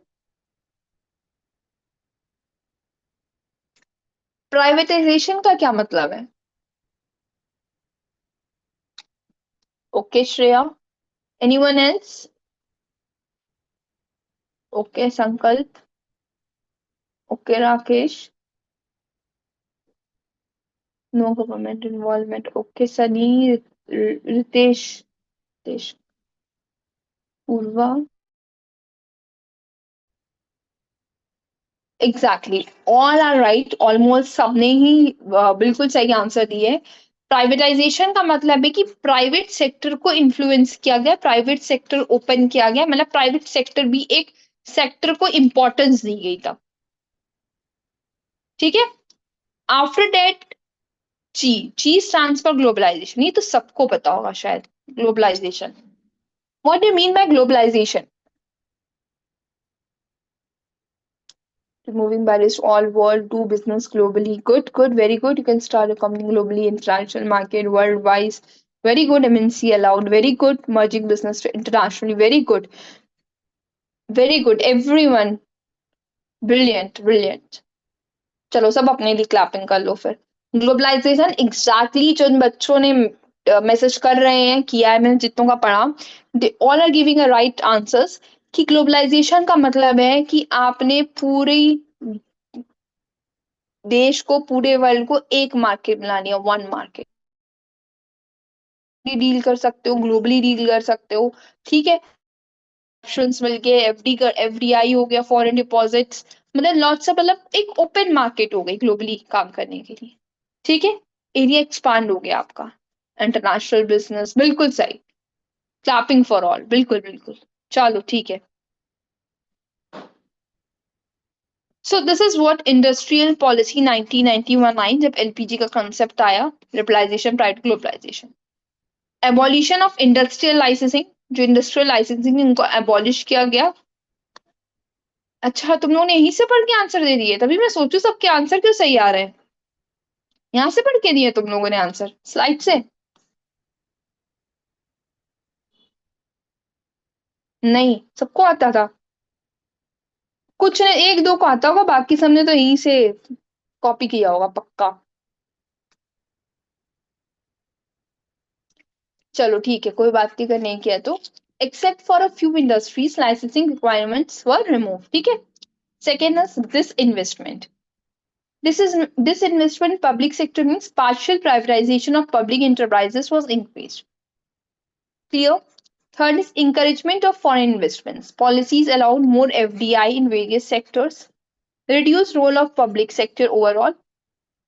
Privatization का क्या मतलब है? Okay, Shreya. Anyone else? Okay, Sankalp. Okay, Rakesh. No government involvement. Okay, Sunny, Ritesh, Ritesh, Purva. Exactly. All are right. Almost सबने ही बिल्कुल सही answer दिए। Privatisation का मतलब है कि प्राइवेट सेक्टर को इन्फ्लुएंस किया गया, प्राइवेट सेक्टर ओपन किया गया, मतलब प्राइवेट सेक्टर भी एक सेक्टर को इंपॉर्टेंस दी गई था, ठीक है? After that G, G stands for globalisation, ये तो सबको पता होगा शायद। Globalisation, what do mean by globalisation? Moving barriers to all world, do business globally. Good, good, very good. You can start a company globally, international market, worldwide. Very good. MNC allowed. Very good. Merging business internationally. Very good. Very good. Everyone. Brilliant, brilliant. चलो सब अपने लिए clapping कर लो फिर। Globalisation exactly जिन बच्चों ने message कर रहे हैं, किया है मैंने जितनों का पढ़ा, they all are giving a right answers कि ग्लोबलाइजेशन का मतलब है कि आपने पूरी देश को, पूरे वर्ल्ड को एक मार्केट बना लिया, वन मार्केट। डील कर सकते हो, ग्लोबली डील कर सकते हो, ठीक है। ऑप्शंस मिल गए, एफडी कर, एफडीआई हो गया, फॉरेन डिपॉजिट्स, मतलब लॉट्स ऑफ, मतलब एक ओपन मार्केट हो गई ग्लोबली काम करने के लिए, ठीक है। एरिया एक्सपांड हो गया आपका, इंटरनेशनल बिजनेस, बिल्कुल सही। क्लैपिंग फॉर ऑल, बिल्कुल बिल्कुल। चलो ठीक है। So this is what industrial policy 1991 जब एलपीजी का कंसेप्ट आया, liberalisation pride globalisation. Abolition of industrial licensing, जो इंडस्ट्रियल लाइसेंसिंग इनको एबॉलिश किया गया। अच्छा, तुम लोगों ने यहीं से पढ़ के आंसर दे दिए, तभी मैं सोचू सबके आंसर क्यों सही आ रहे हैं। यहाँ से पढ़ के दिए तुम लोगों ने आंसर स्लाइड से? नहीं, सबको आता था। कुछ ने एक दो को आता होगा, बाकी सबने तो यहीं से कॉपी किया होगा पक्का। चलो ठीक है, कोई बात नहीं, अगर नहीं किया तो। Except for a few industries licensing requirements were remove, ठीक है। Second is this investment. This is disinvestment public sector means partial privatization of public enterprises was increased. Clear? Third is encouragement of foreign investments. Policies allowed more FDI in various sectors. Reduced role of public sector overall.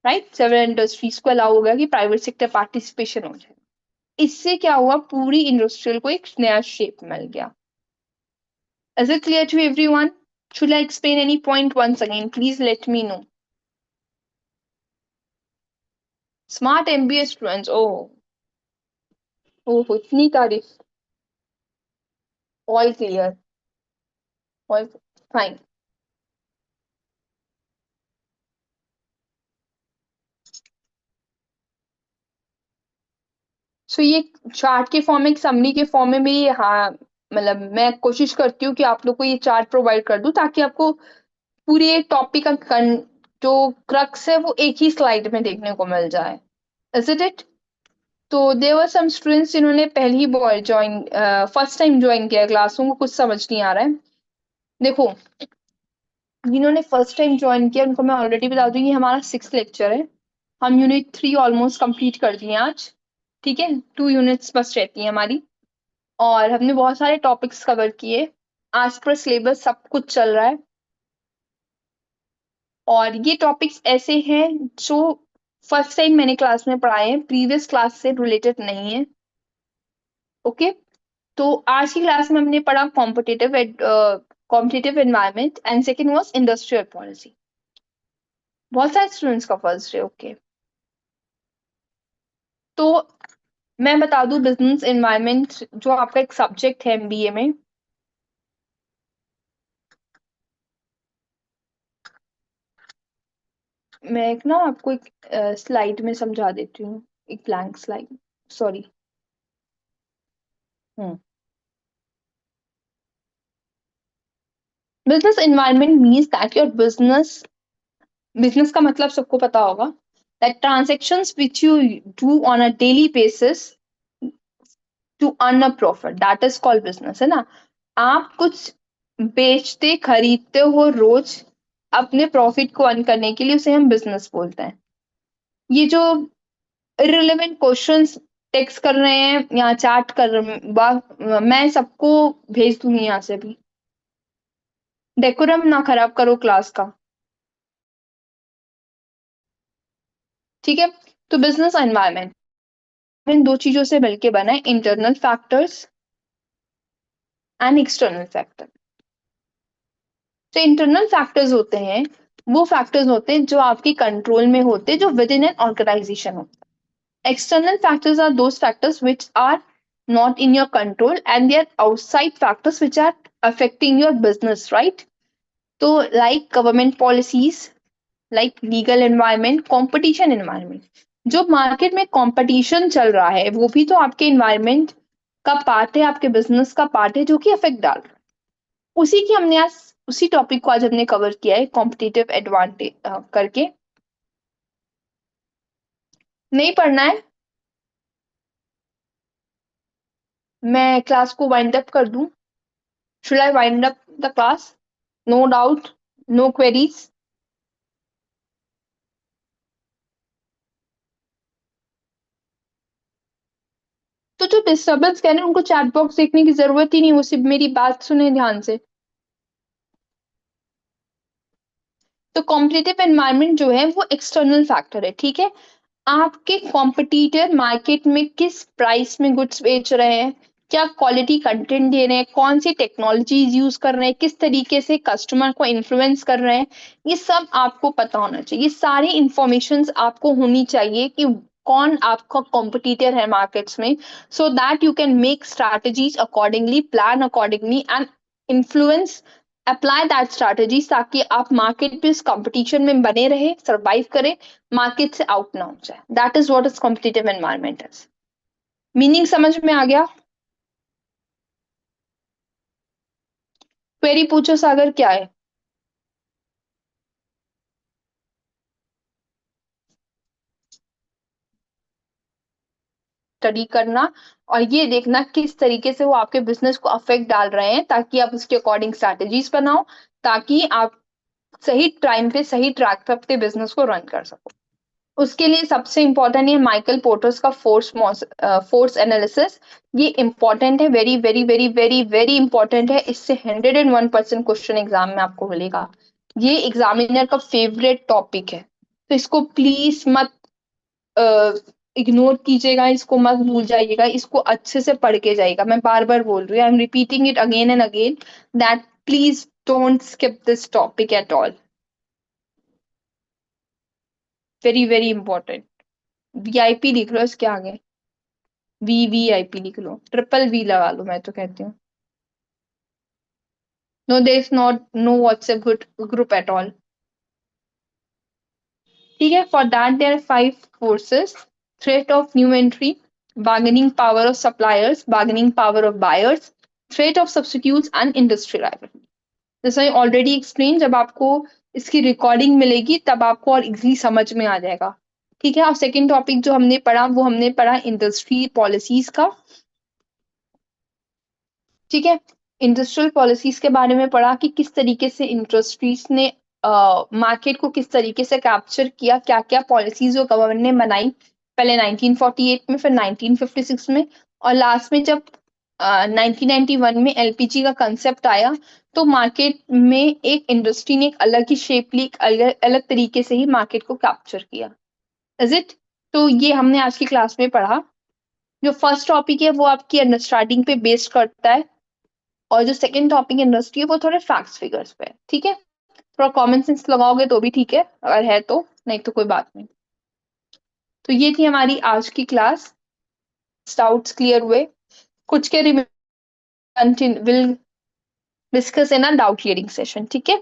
Right? Several industries को allow हो गया कि private sector participation हो जाए। इससे क्या हुआ, पूरी इंडस्ट्रियल को एक नया शेप मिल गया। Is it clear to everyone? Should I explain any point once again? Please let me know. Smart MBA students. Oh, इतनी तारीफ। All clear. All fine. सो ये चार्ट के फॉर्म में, समरी के फॉर्म में भी, हाँ, मतलब मैं कोशिश करती हूँ कि आप लोग को ये चार्ट प्रोवाइड कर दूं ताकि आपको पूरे टॉपिक का जो क्रक्स है वो एक ही स्लाइड में देखने को मिल जाए। Is it it? तो देयर वर सम स्टूडेंट्स जिन्होंने पहली बार ज्वाइन, फर्स्ट टाइम ज्वाइन किया क्लास, उनको कुछ समझ नहीं आ रहा है। देखो, जिन्होंने फर्स्ट टाइम ज्वाइन किया उनको मैं ऑलरेडी बता दूं, ये हमारा 6th लेक्चर है। हम यूनिट 3 ऑलमोस्ट कंप्लीट कर दिए आज, ठीक है। 2 यूनिट्स बस रहती हैं हमारी, और हमने बहुत सारे टॉपिक्स कवर किए। आज पर सिलेबस सब कुछ चल रहा है, और ये टॉपिक्स ऐसे हैं जो फर्स्ट टाइम मैंने क्लास में पढ़ाए हैं, प्रीवियस क्लास से रिलेटेड नहीं है। ओके, तो आज की क्लास में हमने पढ़ा competitive environment, and second was industrial policy. बहुत सारे स्टूडेंट्स का फर्स्ट है। ओके, तो मैं बता दूं, बिजनेस एनवायरनमेंट जो आपका एक सब्जेक्ट है एमबीए में, मैं एक ना आपको एक स्लाइड में समझा देती हूँ, एक blank slide, sorry. Hmm business environment means that your business का मतलब सबको पता होगा, that transactions which you do on a daily basis to earn a profit, that is called business, है ना। आप कुछ बेचते खरीदते हो रोज अपने प्रॉफिट को अर्न करने के लिए, उसे हम बिजनेस बोलते हैं। ये जो इररिलेवेंट क्वेश्चंस टेक्स्ट कर रहे हैं या चैट कर रहे हैं, मैं सबको भेज दूंगी यहाँ से भी। डेकोरम ना खराब करो क्लास का, ठीक है। तो बिजनेस एनवायरनमेंट इन दो चीजों से मिलके बना है, internal factors and external factor. तो इंटरनल फैक्टर्स होते हैं, वो फैक्टर्स होते हैं जो आपके कंट्रोल में होते हैं, जो विद इन एन ऑर्गेनाइजेशन होते हैं। External factors are those factors which are not in your control, and they are outside factors which are affecting your business, right? So like government policies, like legal environment, competition environment, जो market में competition चल रहा है वो भी तो आपके environment का पार्ट है, आपके बिजनेस का पार्ट है, जो कि इफेक्ट डाल रहा है। उसी की हमने आज, उसी टॉपिक को आज हमने कवर किया है कॉम्पिटिटिव एडवांटेज करके। नहीं पढ़ना है? मैं क्लास को वाइंड अप कर दूं? Should I wind up the class? No doubt, no queries? तो जो डिस्टर्बेंस कह रहे हैं उनको चैट बॉक्स देखने की जरूरत ही नहीं, वो सिर्फ मेरी बात सुने ध्यान से। तो कॉम्पिटिटिव एनवायरनमेंट जो है वो एक्सटर्नल फैक्टर है, ठीक है। आपके कॉम्पिटिटर मार्केट में किस प्राइस में गुड्स बेच रहे हैं, क्या क्वालिटी कंटेंट दे रहे हैं, कौन सी टेक्नोलॉजीज यूज कर रहे हैं, किस तरीके से कस्टमर को इन्फ्लुएंस कर रहे हैं, ये सब आपको पता होना चाहिए। ये सारी इंफॉर्मेशन आपको होनी चाहिए कि कौन आपका कॉम्पिटिटर है मार्केट्स में, so that you can make strategies accordingly, plan accordingly and influence, apply that strategy, ताकि आप मार्केट पे इस कंपटीशन में बने रहे, सरवाइव करें, मार्केट से आउट ना हो जाए। That is what is competitive environment is. Meaning समझ में आ गया? क्वेरी पूछो सागर, क्या है? स्टडी करना और ये देखना किस तरीके से वो आपके बिजनेस को अफेक्ट डाल रहे हैं, ताकि आप उसके अकॉर्डिंग स्ट्रैटेजीज बनाओ, ताकि आप सही टाइम पे सही ट्रैक पे अपने बिजनेस को रन कर सको। उसके लिए सबसे इंपॉर्टेंट है माइकल पोर्टर्स का फोर्स एनालिसिस। ये इंपॉर्टेंट है, very very very very very important है। इससे 101% क्वेश्चन एग्जाम में आपको मिलेगा। ये एग्जामिनर का फेवरेट टॉपिक है, तो इसको प्लीज मत इग्नोर कीजिएगा, इसको मत भूल जाइएगा, इसको अच्छे से पढ़ के जाइएगा। मैं बार बार बोल रही हूँ, I am repeating it again and again, that please don't skip this topic at all. Very very important. VIP लिख लो इसके आगे, वीवीआईपी लिख लो, ट्रिपल वी लगा लो, मैं तो कहती हूँ। No there is not no WhatsApp group at all, ठीक है। For that there are 5 forces: threat of new entry, bargaining power of suppliers, bargaining power of buyers, threat of substitutes and industry rivalry. जैसे already explain, जब आपको इसकी recording मिलेगी तब आपको और इजीली समझ में आ जाएगा, ठीक है। और सेकेंड टॉपिक जो हमने पढ़ा वो हमने पढ़ा इंडस्ट्री पॉलिसीज का, ठीक है। इंडस्ट्रियल पॉलिसीज के बारे में पढ़ा कि किस तरीके से इंडस्ट्रीज ने मार्केट को किस तरीके से कैप्चर किया, क्या क्या पॉलिसीज जो गवर्नमेंट ने बनाई, पहले 1948 में, फिर 1956 में, और लास्ट में जब 1991 में एलपीजी का कंसेप्ट आया, तो मार्केट में एक इंडस्ट्री ने एक अलग ही शेप ली, एक अलग अलग तरीके से ही मार्केट को कैप्चर किया। Is it? तो ये हमने आज की क्लास में पढ़ा। जो फर्स्ट टॉपिक है वो आपकी अंडरस्टैंडिंग पे बेस्ड करता है, और जो सेकंड टॉपिक इंडस्ट्री है वो थोड़े फैक्ट्स फिगर्स पे है, ठीक है। थोड़ा कॉमन सेंस लगाओगे तो भी ठीक है, अगर है तो, नहीं तो कोई बात नहीं। तो ये थी हमारी आज की क्लास। डाउट्स क्लियर हुए? कुछ के will discuss in a doubt clearing session, ठीक है।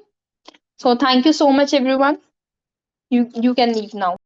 So thank you so much everyone, you can leave now.